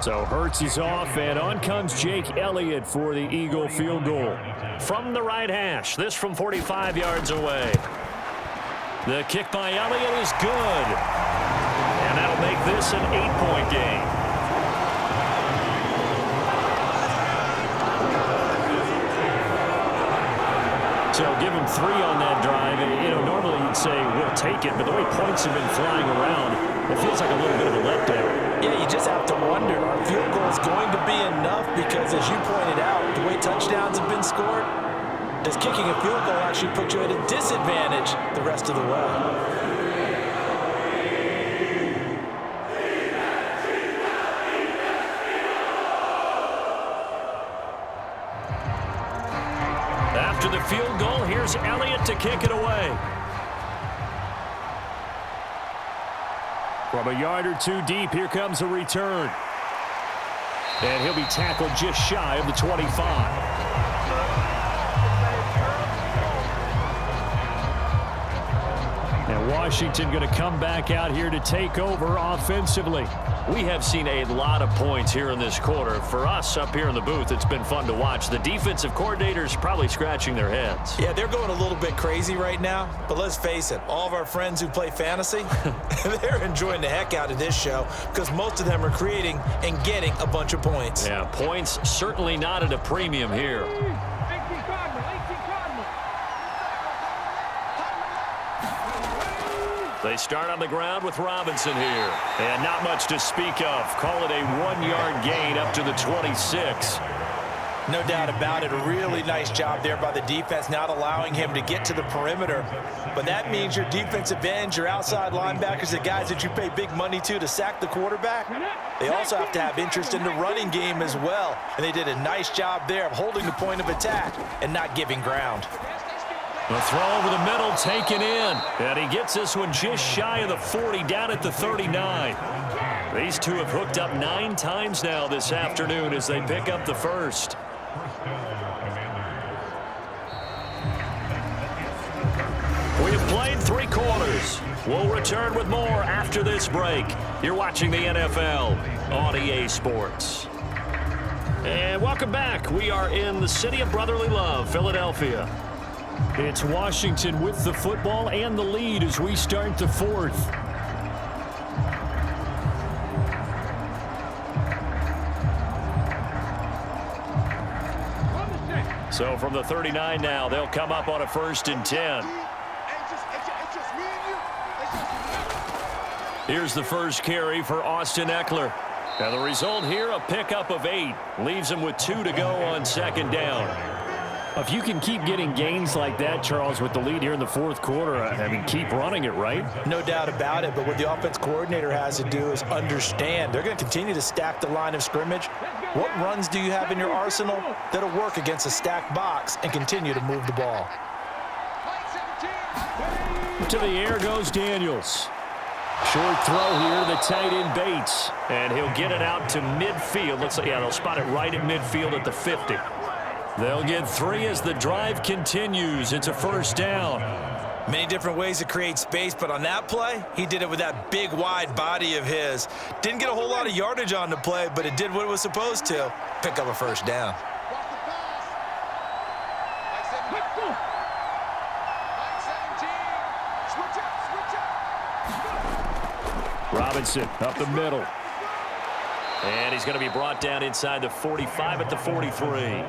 So Hurts is off, and on comes Jake Elliott for the Eagle field goal. From the right hash, this from 45 yards away. The kick by Elliott is good. And that'll make this an 8-point game. So give him 3 on that drive. And, you know, normally you'd say we'll take it, but the way points have been flying around, it feels like a little bit of a letdown. Yeah, you just have to wonder, our field goal is going to be enough because, as you pointed out, the way touchdowns have been scored, does kicking a field goal actually put you at a disadvantage the rest of the way? After the field goal, here's Elliott to kick it away. From a yard or 2 deep, here comes a return. And he'll be tackled just shy of the 25. And Washington going to come back out here to take over offensively. We have seen a lot of points here in this quarter. For us up here in the booth, it's been fun to watch. The defensive coordinators probably scratching their heads. Yeah, they're going a little bit crazy right now. But let's face it, all of our friends who play fantasy, they're enjoying the heck out of this show because most of them are creating and getting a bunch of points. Yeah, points certainly not at a premium here. They start on the ground with Robinson here. And not much to speak of. Call it a 1-yard gain up to the 26. No doubt about it. A really nice job there by the defense, not allowing him to get to the perimeter. But that means your defensive ends, your outside linebackers, the guys that you pay big money to sack the quarterback, they also have to have interest in the running game as well. And they did a nice job there of holding the point of attack and not giving ground. The throw over the middle taken in. And he gets this one just shy of the 40, down at the 39. These two have hooked up 9 times now this afternoon as they pick up the first. We have played 3 quarters. We'll return with more after this break. You're watching the NFL on EA Sports. And welcome back. We are in the city of brotherly love, Philadelphia. It's Washington with the football and the lead as we start the 4th. So from the 39 now, they'll come up on a 1st and 10. Here's the first carry for Austin Ekeler. And the result here, a pickup of 8. Leaves him with 2 to go on 2nd down. If you can keep getting gains like that, Charles, with the lead here in the 4th quarter, I mean, keep running it, right? No doubt about it, but what the offense coordinator has to do is understand. They're going to continue to stack the line of scrimmage. What runs do you have in your arsenal that'll work against a stacked box and continue to move the ball? To the air goes Daniels. Short throw here to the tight end Bates. And he'll get it out to midfield. Looks like, yeah, they'll spot it right at midfield at the 50. They'll get 3 as the drive continues. It's a first down. Many different ways to create space, but on that play, he did it with that big, wide body of his. Didn't get a whole lot of yardage on the play, but it did what it was supposed to. Pick up a first down. Robinson up the middle. And he's going to be brought down inside the 45 at the 43.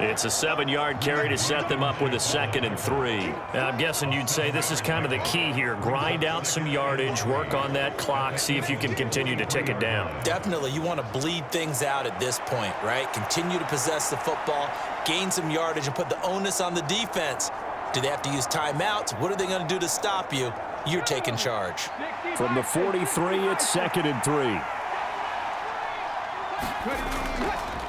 It's a 7-yard carry to set them up with a 2nd and 3. Now, I'm guessing you'd say this is kind of the key here. Grind out some yardage, work on that clock, see if you can continue to tick it down. Definitely, you want to bleed things out at this point, right? Continue to possess the football, gain some yardage, and put the onus on the defense. Do they have to use timeouts? What are they going to do to stop you? You're taking charge. From the 43, it's 2nd and 3.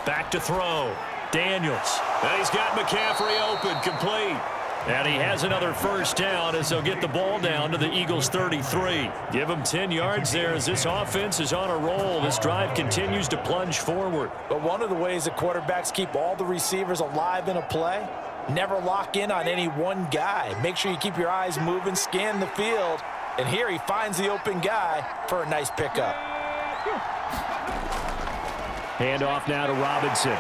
Back to throw. Daniels. And he's got McCaffrey open, complete. And he has another first down as they'll get the ball down to the Eagles' 33. Give him 10 yards there as this offense is on a roll. This drive continues to plunge forward. But one of the ways that quarterbacks keep all the receivers alive in a play, never lock in on any one guy. Make sure you keep your eyes moving, scan the field. And here he finds the open guy for a nice pickup. Handoff now to Robinson.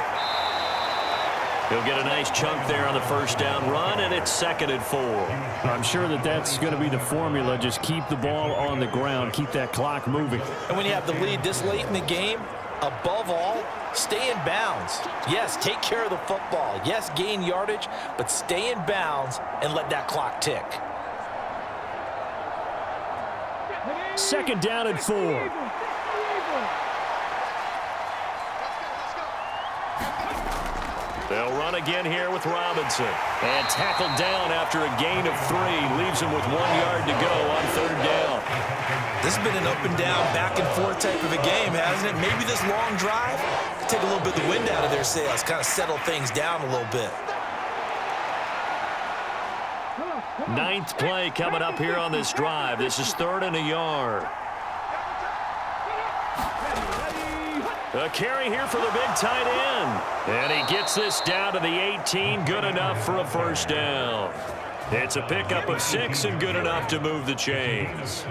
He'll get a nice chunk there on the first down run, and it's 2nd and 4. I'm sure that's going to be the formula. Just keep the ball on the ground. Keep that clock moving. And when you have the lead this late in the game, above all, stay in bounds. Yes, take care of the football. Yes, gain yardage, but stay in bounds and let that clock tick. 2nd down and 4. They'll run again here with Robinson. And tackled down after a gain of 3. Leaves him with 1 yard to go on 3rd down. This has been an up and down, back and forth type of a game, hasn't it? Maybe this long drive could take a little bit of the wind out of their sails, kind of settle things down a little bit. 9th play coming up here on this drive. This is 3rd and a yard. A carry here for the big tight end. And he gets this down to the 18. Good enough for a first down. It's a pickup of 6 and good enough to move the chains.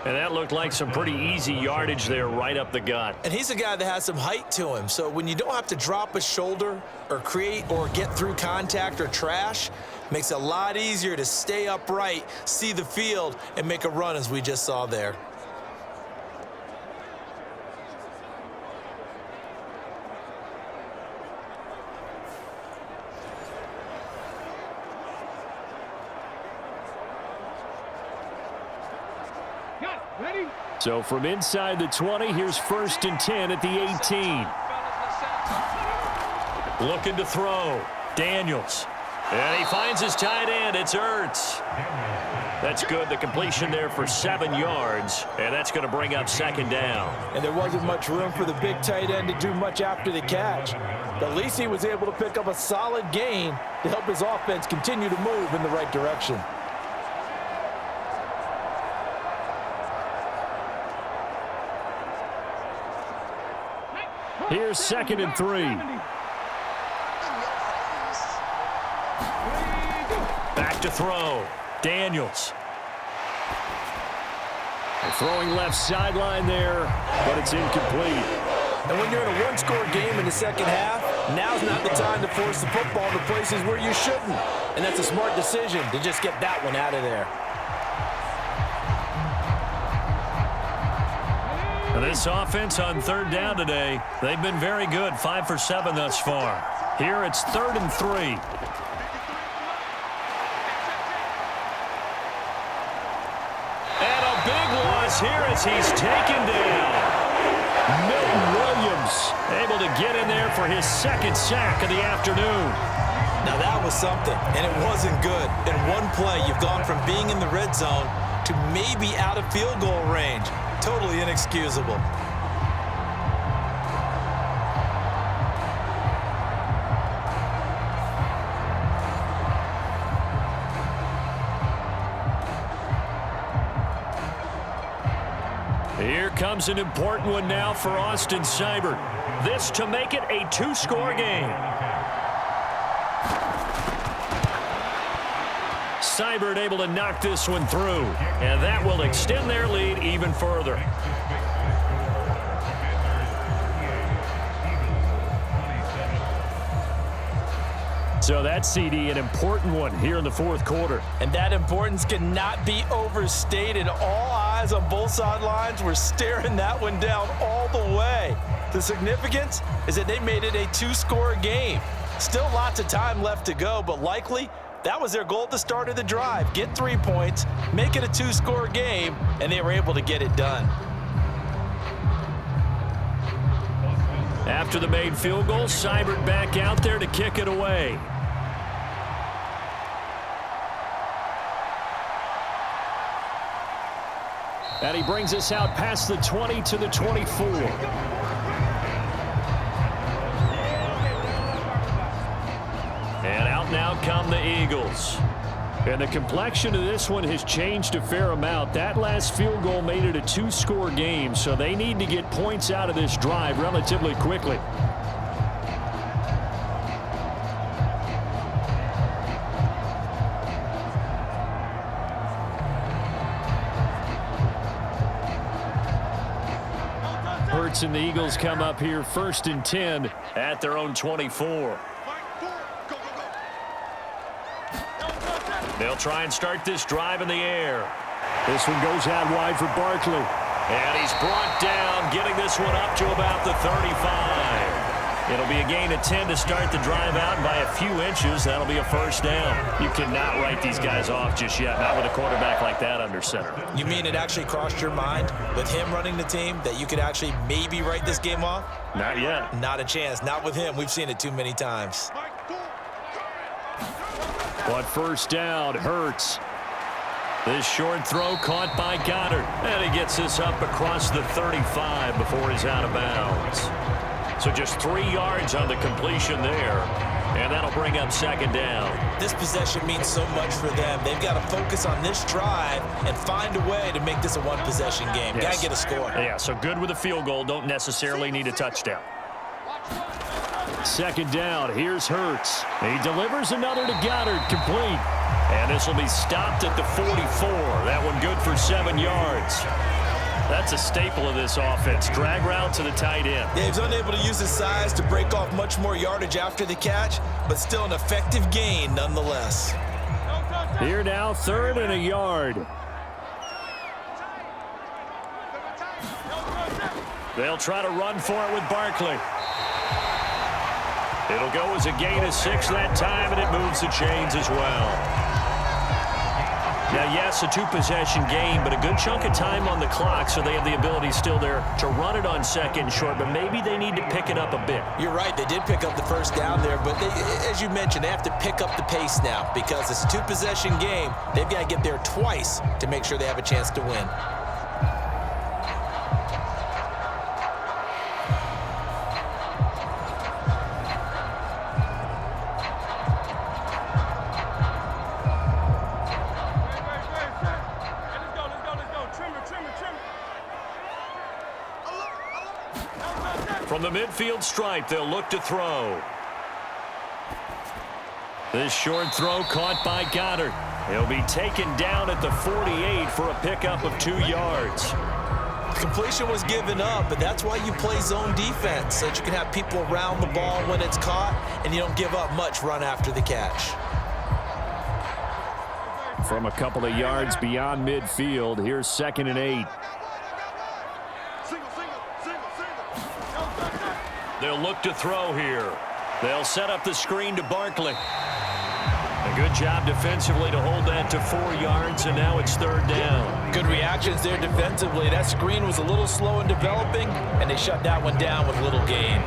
And that looked like some pretty easy yardage there right up the gut. And he's a guy that has some height to him. So when you don't have to drop a shoulder or create or get through contact or trash, makes it a lot easier to stay upright, see the field, and make a run as we just saw there. So from inside the 20, here's 1st and 10 at the 18. Looking to throw. Daniels. And he finds his tight end. It's Ertz. That's good. The completion there for 7 yards. And that's going to bring up 2nd down. And there wasn't much room for the big tight end to do much after the catch. But at least he was able to pick up a solid gain to help his offense continue to move in the right direction. Here's 2nd and 3. Back to throw. Daniels. They're throwing left sideline there, but it's incomplete. And when you're in a one-score game in the second half, now's not the time to force the football to places where you shouldn't. And that's a smart decision to just get that one out of there. This offense on 3rd down today, they've been very good. 5 for 7 thus far. Here it's 3rd and 3. And a big loss here as he's taken down. Milton Williams able to get in there for his 2nd sack of the afternoon. Now that was something, and it wasn't good. In one play, you've gone from being in the red zone to maybe out of field goal range. Totally inexcusable. Here comes an important one now for Austin Seibert. This to make it a 2-score game. Seibert able to knock this one through, and that will extend their lead even further. So that CD, an important one here in the fourth quarter. And that importance cannot be overstated. All eyes on both sidelines were staring that one down all the way. The significance is that they made it a two-score game. Still lots of time left to go, but likely that was their goal at the start of the drive. Get 3 points, make it a two-score game, and they were able to get it done. After the made field goal, Seibert back out there to kick it away. And he brings us out past the 20 to the 24. And out now come the Eagles. And the complexion of this one has changed a fair amount. That last field goal made it a two-score game, so they need to get points out of this drive relatively quickly. Hurts and the Eagles come up here 1st and 10 at their own 24. They'll try and start this drive in the air. This one goes out wide for Barkley. And he's brought down, getting this one up to about the 35. It'll be a gain of 10 to start the drive out, and by a few inches, that'll be a first down. You cannot write these guys off just yet, not with a quarterback like that under center. You mean it actually crossed your mind with him running the team that you could actually maybe write this game off? Not yet. Not a chance. Not with him. We've seen it too many times. But first down, Hurts. This short throw caught by Goddard. And he gets this up across the 35 before he's out of bounds. So just 3 yards on the completion there. And that'll bring up second down. This possession means so much for them. They've got to focus on this drive and find a way to make this a one-possession game. Yes. Got to get a score. Yeah, so good with a field goal. Don't necessarily need a touchdown. Second down, here's Hurts. He delivers another to Goddard, complete. And this will be stopped at the 44. That one good for 7 yards. That's a staple of this offense. Drag route to the tight end. Yeah, he's unable to use his size to break off much more yardage after the catch, but still an effective gain nonetheless. Here now, 3rd and a yard. They'll try to run for it with Barkley. It'll go as a gain of 6 that time, and it moves the chains as well. Now, yes, a 2-possession game, but a good chunk of time on the clock, so they have the ability still there to run it on 2nd and short, but maybe they need to pick it up a bit. You're right. They did pick up the first down there, but they, as you mentioned, they have to pick up the pace now because it's a 2-possession game. They've got to get there twice to make sure they have a chance to win. From the midfield stripe, they'll look to throw. This short throw caught by Goddard. He'll be taken down at the 48 for a pickup of 2 yards. Completion was given up, but that's why you play zone defense, so that you can have people around the ball when it's caught, and you don't give up much run after the catch. From a couple of yards beyond midfield, here's 2nd and 8. They'll look to throw here. They'll set up the screen to Barkley. A good job defensively to hold that to 4 yards, and now it's 3rd down. Good reactions there defensively. That screen was a little slow in developing, and they shut that one down with little gain.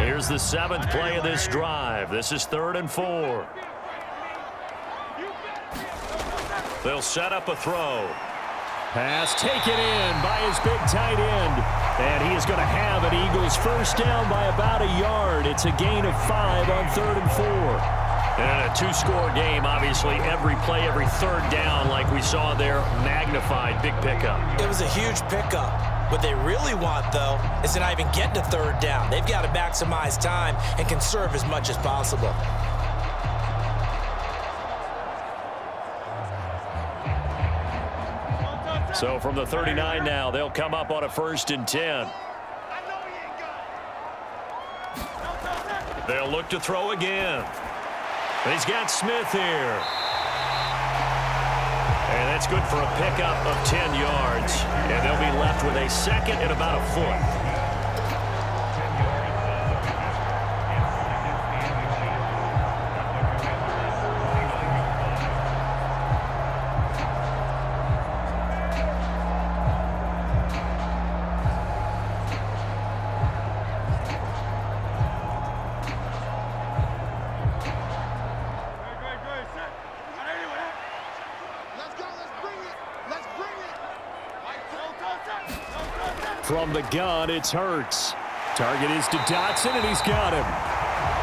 Here's the 7th play of this drive. This is 3rd and 4. They'll set up a throw. Pass taken in by his big tight end. And he is going to have an Eagles first down by about a yard. It's a gain of 5 on 3rd and 4. And a 2-score game, obviously. Every play, every 3rd down, like we saw there, magnified. Big pickup. It was a huge pickup. What they really want, though, is to not even get to third down. They've got to maximize time and conserve as much as possible. So from the 39 now, they'll come up on a 1st and 10. They'll look to throw again. He's got Smith here. And that's good for a pickup of 10 yards. And they'll be left with a 2nd and about a foot. From the gun, it's Hurts. Target is to Dotson, and he's got him.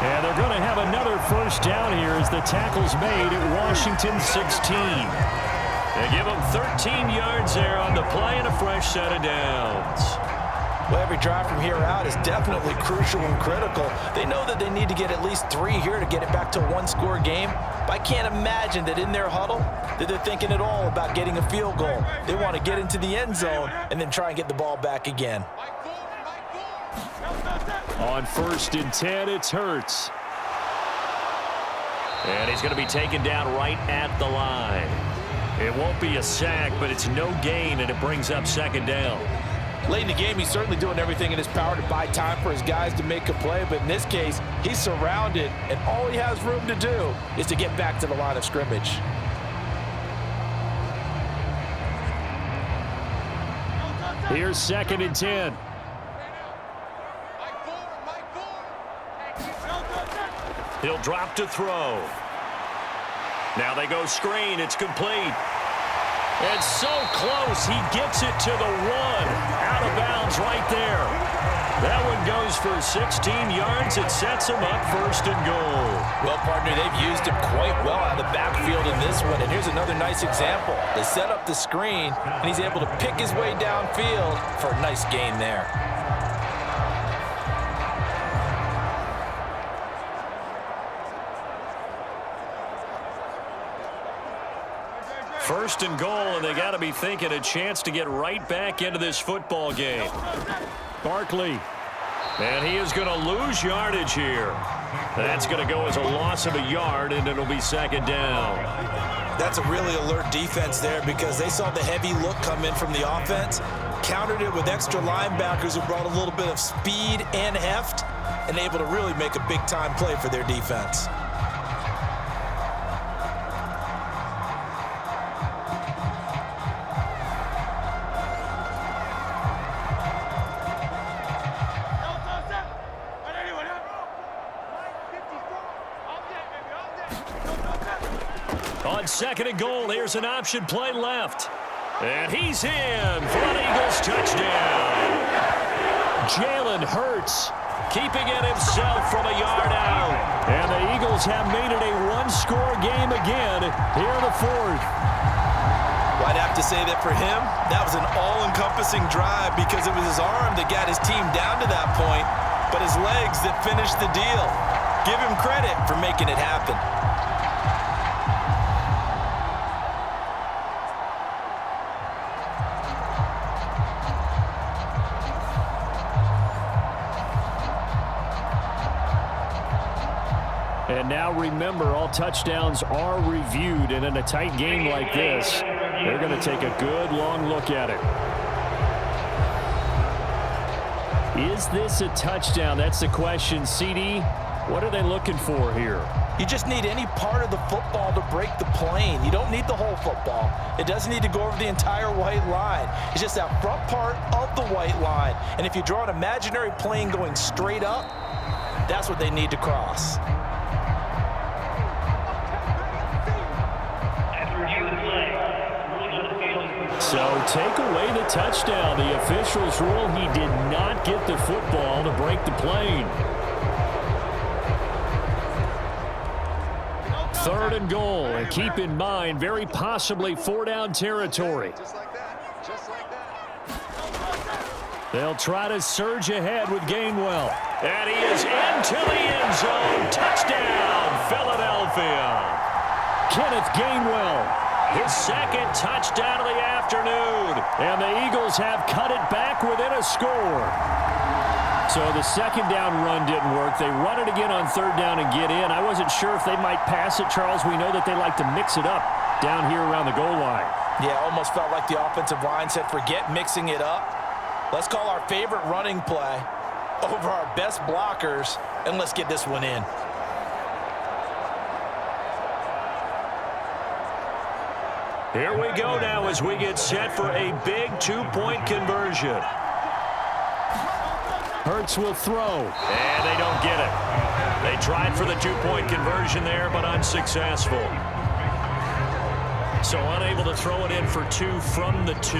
And they're going to have another 1st down here as the tackle's made at Washington 16. They give them 13 yards there on the play and a fresh set of downs. Well, every drive from here out is definitely crucial and critical. They know that they need to get at least 3 here to get it back to a 1-score game. But I can't imagine that in their huddle that they're thinking at all about getting a field goal. They want to get into the end zone and then try and get the ball back again. On 1st and 10, it's Hurts. And he's going to be taken down right at the line. It won't be a sack, but it's no gain, and it brings up 2nd down. Late in the game, he's certainly doing everything in his power to buy time for his guys to make a play, but in this case, he's surrounded, and all he has room to do is to get back to the line of scrimmage. Here's 2nd and 10. He'll drop to throw. Now they go screen. It's complete. It's so close. He gets it to the 1. Out of bounds right there. That one goes for 16 yards. It sets him up 1st and goal. Well, partner, they've used him quite well out of the backfield in this one. And here's another nice example. They set up the screen, and he's able to pick his way downfield for a nice gain there. 1st and goal, and they got to be thinking a chance to get right back into this football game. Barkley. And he is going to lose yardage here. That's going to go as a loss of a yard, and it'll be 2nd down. That's a really alert defense there because they saw the heavy look come in from the offense, countered it with extra linebackers who brought a little bit of speed and heft, and able to really make a big-time play for their defense. On 2nd and goal, here's an option play left. And he's in for an Eagles touchdown. Jalen Hurts keeping it himself from a yard out. And the Eagles have made it a 1-score game again here in the 4th. Well, I'd have to say that for him, that was an all-encompassing drive because it was his arm that got his team down to that point, but his legs that finished the deal. Give him credit for making it happen. And now remember, all touchdowns are reviewed, and in a tight game like this, they're going to take a good long look at it. Is this a touchdown? That's the question. CD, what are they looking for here? You just need any part of the football to break the plane. You don't need the whole football. It doesn't need to go over the entire white line. It's just that front part of the white line. And if you draw an imaginary plane going straight up, that's what they need to cross. So take away the touchdown. The officials rule he did not get the football to break the plane. 3rd and goal, and keep in mind, very possibly 4-down territory. Just like that. Just like that. They'll try to surge ahead with Gainwell. And he is into the end zone. Touchdown, Philadelphia. Kenneth Gainwell, his second touchdown of the afternoon. And the Eagles have cut it back within a score. So the second down run didn't work. They run it again on third down and get in. I wasn't sure if they might pass it, Charles. We know that they like to mix it up down here around the goal line. Yeah, almost felt like the offensive line said, forget mixing it up. Let's call our favorite running play over our best blockers, and let's get this one in. Here we go now as we get set for a big two-point conversion. Hurts will throw. And they don't get it. They tried for the two-point conversion there, but unsuccessful. So unable to throw it in for two from the two.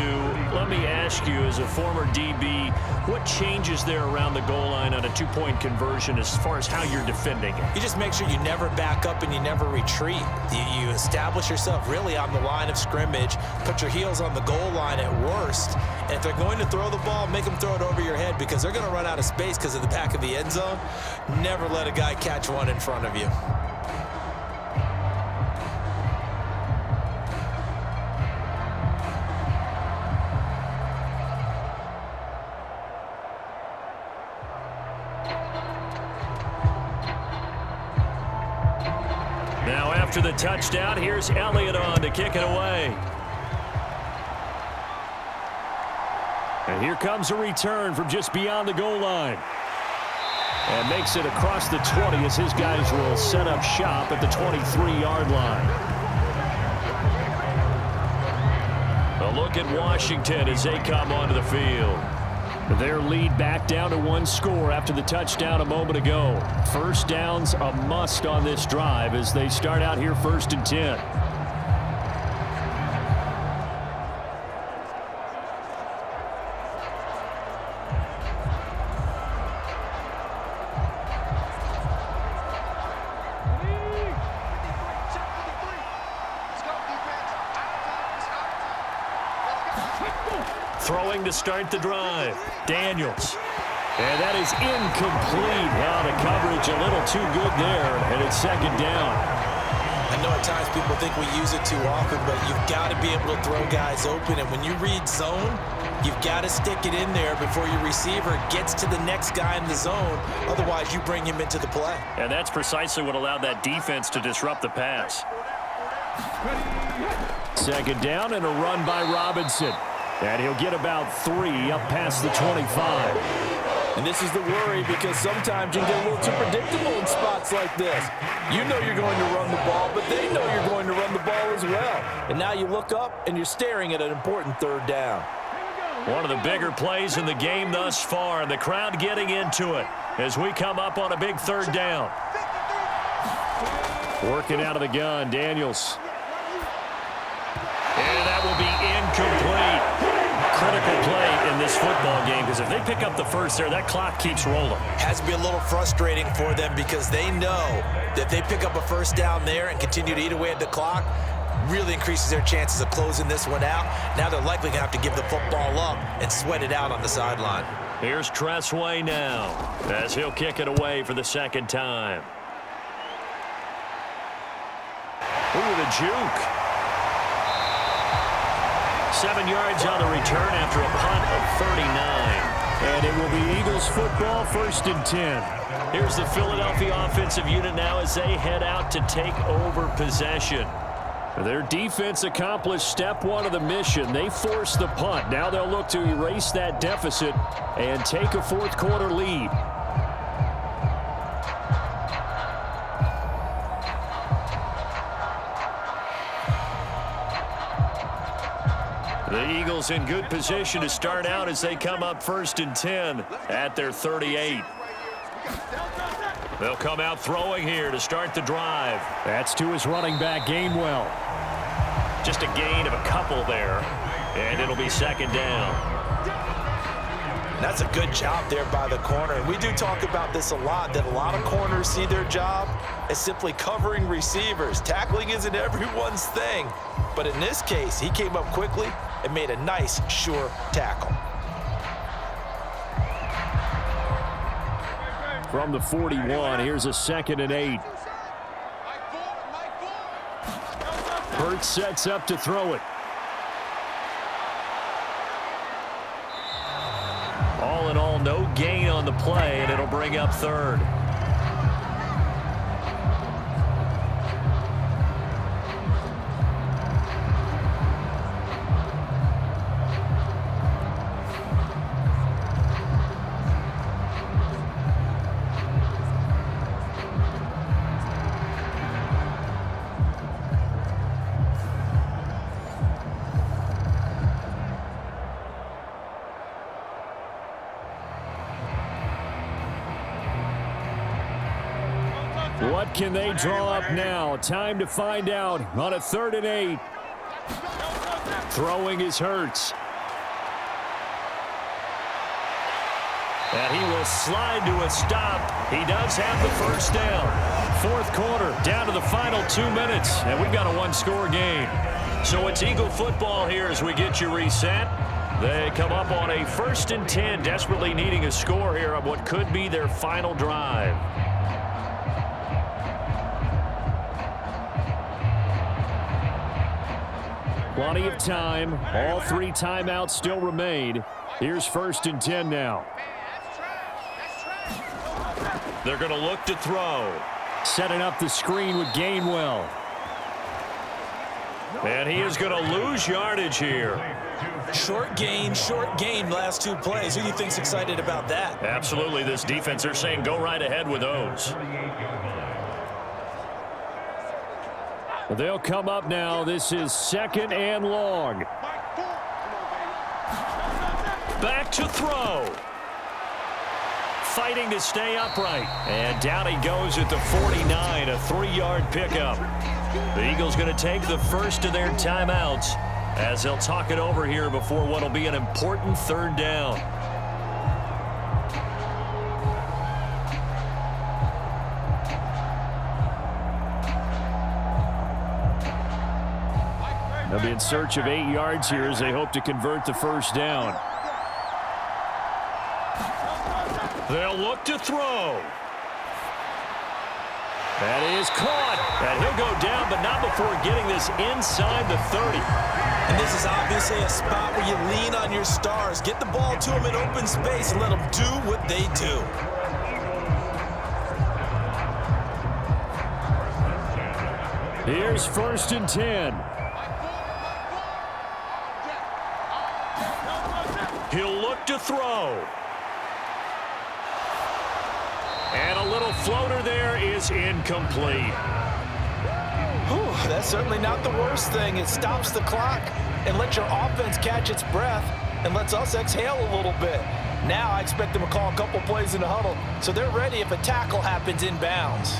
Let me ask you, as a former DB, what changes there around the goal line on a two-point conversion as far as how you're defending it? You just make sure you never back up and you never retreat. You establish yourself really on the line of scrimmage, put your heels on the goal line at worst, and if they're going to throw the ball, make them throw it over your head because they're going to run out of space because of the back of the end zone. Never let a guy catch one in front of you. Now after the touchdown, here's Elliott on to kick it away. And here comes a return from just beyond the goal line. And makes it across the 20 as his guys will set up shop at the 23-yard line. A look at Washington as they come onto the field. Their lead back down to one score after the touchdown a moment ago. First down's a must on this drive as they start out here 1st and 10. Throwing to start the drive. Daniels. And that is incomplete. Now the coverage a little too good there, and it's second down. I know at times people think we use it too often, but you've got to be able to throw guys open. And when you read zone, you've got to stick it in there before your receiver gets to the next guy in the zone. Otherwise, you bring him into the play. And that's precisely what allowed that defense to disrupt the pass. Second down and a run by Robinson. And he'll get about 3 up past the 25. And this is the worry because sometimes you can get a little too predictable in spots like this. You know you're going to run the ball, but they know you're going to run the ball as well. And now you look up and you're staring at an important third down. One of the bigger plays in the game thus far, and the crowd getting into it as we come up on a big third down. Working out of the gun, Daniels. And that will be incomplete. Critical play in this football game because if they pick up the first there, that clock keeps rolling. Has to be a little frustrating for them because they know that if they pick up a first down there and continue to eat away at the clock, really increases their chances of closing this one out. Now they're likely going to have to give the football up and sweat it out on the sideline. Here's Tressway now as he'll kick it away for the second time. Ooh, the juke. 7 yards on the return after a punt of 39. And it will be Eagles football, 1st and 10. Here's the Philadelphia offensive unit now as they head out to take over possession. Their defense accomplished step one of the mission. They forced the punt. Now they'll look to erase that deficit and take a fourth quarter lead. The Eagles in good position to start out as they come up 1st and 10 at their 38. They'll come out throwing here to start the drive. That's to his running back, Gainwell. Just a gain of a couple there, and it'll be second down. That's a good job there by the corner. And we do talk about this a lot, that a lot of corners see their job as simply covering receivers. Tackling isn't everyone's thing. But in this case, he came up quickly and made a nice, sure tackle. from the 41. Here's a 2nd and 8. Hurts sets up to throw it. All in all, no gain on the play, and it'll bring up 3rd. What can they draw up now? Time to find out on a 3rd and 8. Throwing is Hurts. And he will slide to a stop. He does have the first down. 4th quarter, down to the final 2 minutes, and we've got a 1-score game. So it's Eagle football here as we get you reset. They come up on a 1st and 10, desperately needing a score here on what could be their final drive. Plenty of time. All 3 timeouts still remain. Here's 1st and 10 now. They're going to look to throw. Setting up the screen with Gainwell. And he is going to lose yardage here. Short gain last 2 plays. Who do you think's excited about that? Absolutely. This defense, they're saying go right ahead with those. They'll come up now. This is 2nd and long. Back to throw. Fighting to stay upright. And down he goes at the 49, a 3-yard pickup. The Eagles going to take the first of their timeouts as they'll talk it over here before what will be an important 3rd down. They'll be in search of 8 yards here as they hope to convert the first down. They'll look to throw. That is caught. And he'll go down, but not before getting this inside the 30. And this is obviously a spot where you lean on your stars. Get the ball to them in open space and let them do what they do. Here's 1st and 10. He'll look to throw. And a little floater there is incomplete. Whew, that's certainly not the worst thing. It stops the clock and lets your offense catch its breath and lets us exhale a little bit. Now I expect them to call a couple plays in the huddle so they're ready if a tackle happens inbounds.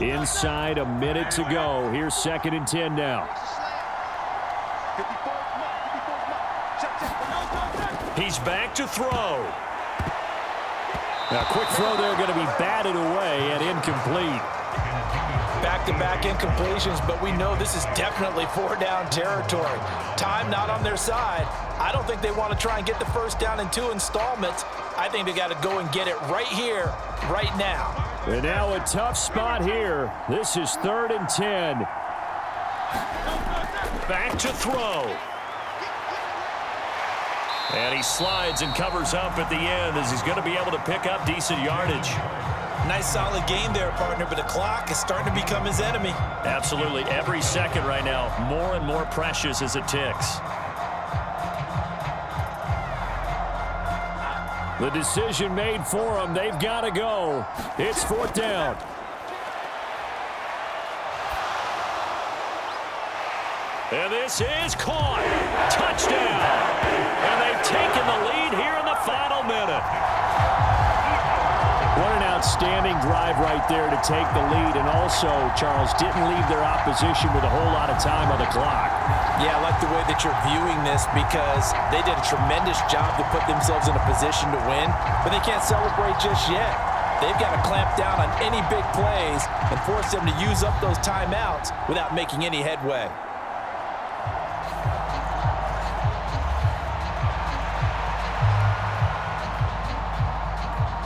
Inside a minute to go. Here's 2nd and 10 now. He's back to throw. Now, quick throw there going to be batted away and incomplete. Back-to-back incompletions, but we know this is definitely 4-down territory. Time not on their side. I don't think they want to try and get the first down in 2 installments. I think they got to go and get it right here, right now. And now a tough spot here. This is 3rd and 10. Back to throw. And he slides and covers up at the end as he's going to be able to pick up decent yardage. Nice solid game there, partner, but the clock is starting to become his enemy. Absolutely. Every second right now, more and more precious as it ticks. The decision made for them. They've got to go. It's 4th down. And this is caught. Touchdown. And they've taken the lead here in the final minute. What an outstanding drive drive right there to take the lead, and also, Charles, didn't leave their opposition with a whole lot of time on the clock. Yeah, I like the way that you're viewing this because they did a tremendous job to put themselves in a position to win, but they can't celebrate just yet. They've got to clamp down on any big plays and force them to use up those timeouts without making any headway.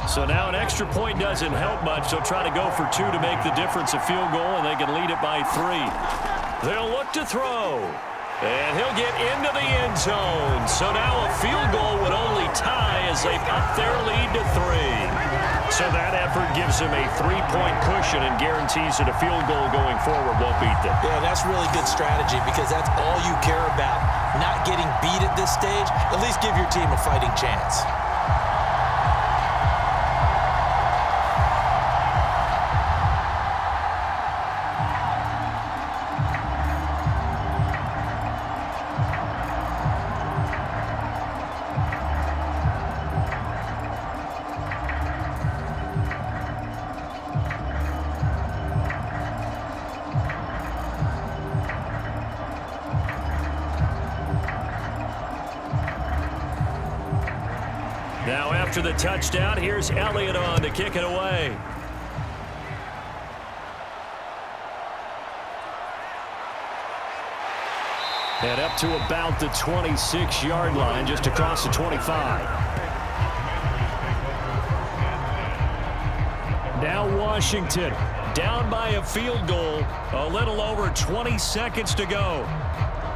So now an extra point doesn't help much. They'll try to go for 2 to make the difference a field goal, and they can lead it by 3. They'll look to throw. And he'll get into the end zone. So now a field goal would only tie as they up their lead to 3. So that effort gives them a 3-point cushion and guarantees that a field goal going forward won't beat them. Yeah, that's really good strategy because that's all you care about. Not getting beat at this stage. At least give your team a fighting chance. Now after the touchdown, here's Elliott on to kick it away. And up to about the 26-yard line, just across the 25. Now Washington down by a field goal, a little over 20 seconds to go.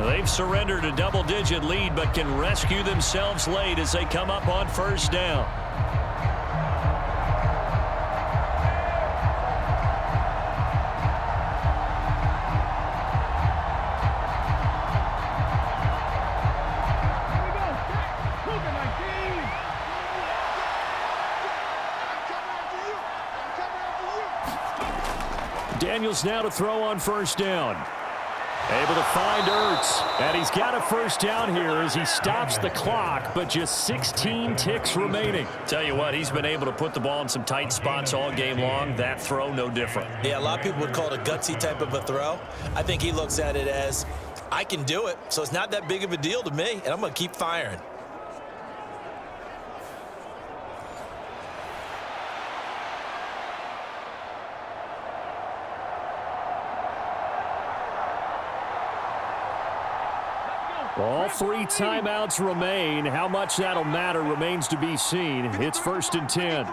They've surrendered a double-digit lead, but can rescue themselves late as they come up on first down. Daniels now to throw on first down. Able to find Ertz, and he's got a first down here as he stops the clock, but just 16 ticks remaining. Tell you what, he's been able to put the ball in some tight spots all game long. That throw, no different. Yeah, a lot of people would call it a gutsy type of a throw. I think he looks at it as, I can do it, so it's not that big of a deal to me, and I'm going to keep firing. All 3 timeouts remain. How much that'll matter remains to be seen. It's 1st and 10.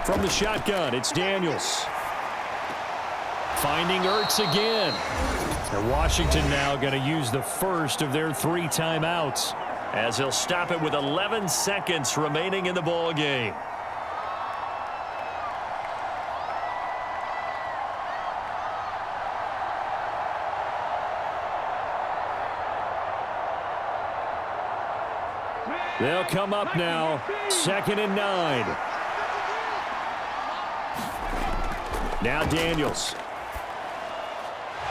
From the shotgun, it's Daniels. Finding Ertz again. And Washington now going to use the first of their 3 timeouts as he'll stop it with 11 seconds remaining in the ball game. They'll come up now, 2nd and 9. Now Daniels.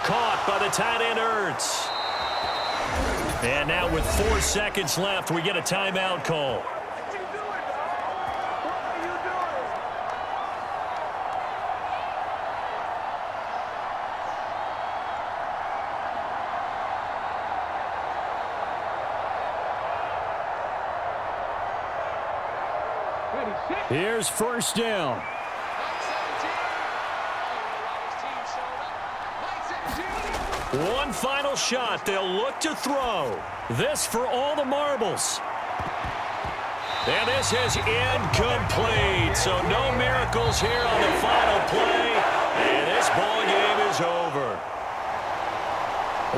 Caught by the tight end Ertz. And now with 4 seconds left, we get a timeout call. Here's first down. One final shot. They'll look to throw. This for all the marbles. And this is incomplete. So no miracles here on the final play. And this ball game is over.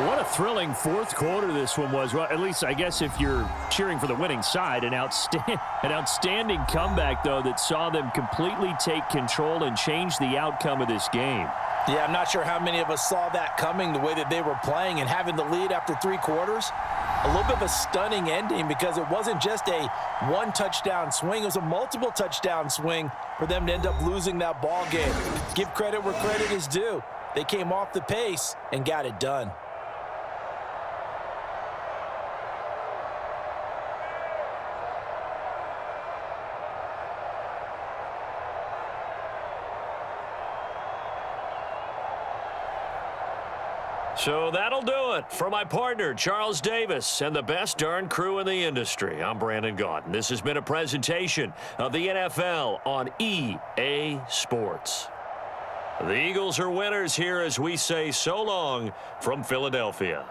What a thrilling fourth quarter this one was. Well, at least I guess if you're cheering for the winning side, an outstanding comeback, though, that saw them completely take control and change the outcome of this game. Yeah, I'm not sure how many of us saw that coming the way that they were playing and having the lead after 3 quarters. A little bit of a stunning ending because it wasn't just a 1-touchdown swing. It was a multiple touchdown swing for them to end up losing that ball game. Give credit where credit is due. They came off the pace and got it done. So that'll do it. For my partner, Charles Davis, and the best darn crew in the industry, I'm Brandon Gaudin. This has been a presentation of the NFL on EA Sports. The Eagles are winners here as we say so long from Philadelphia.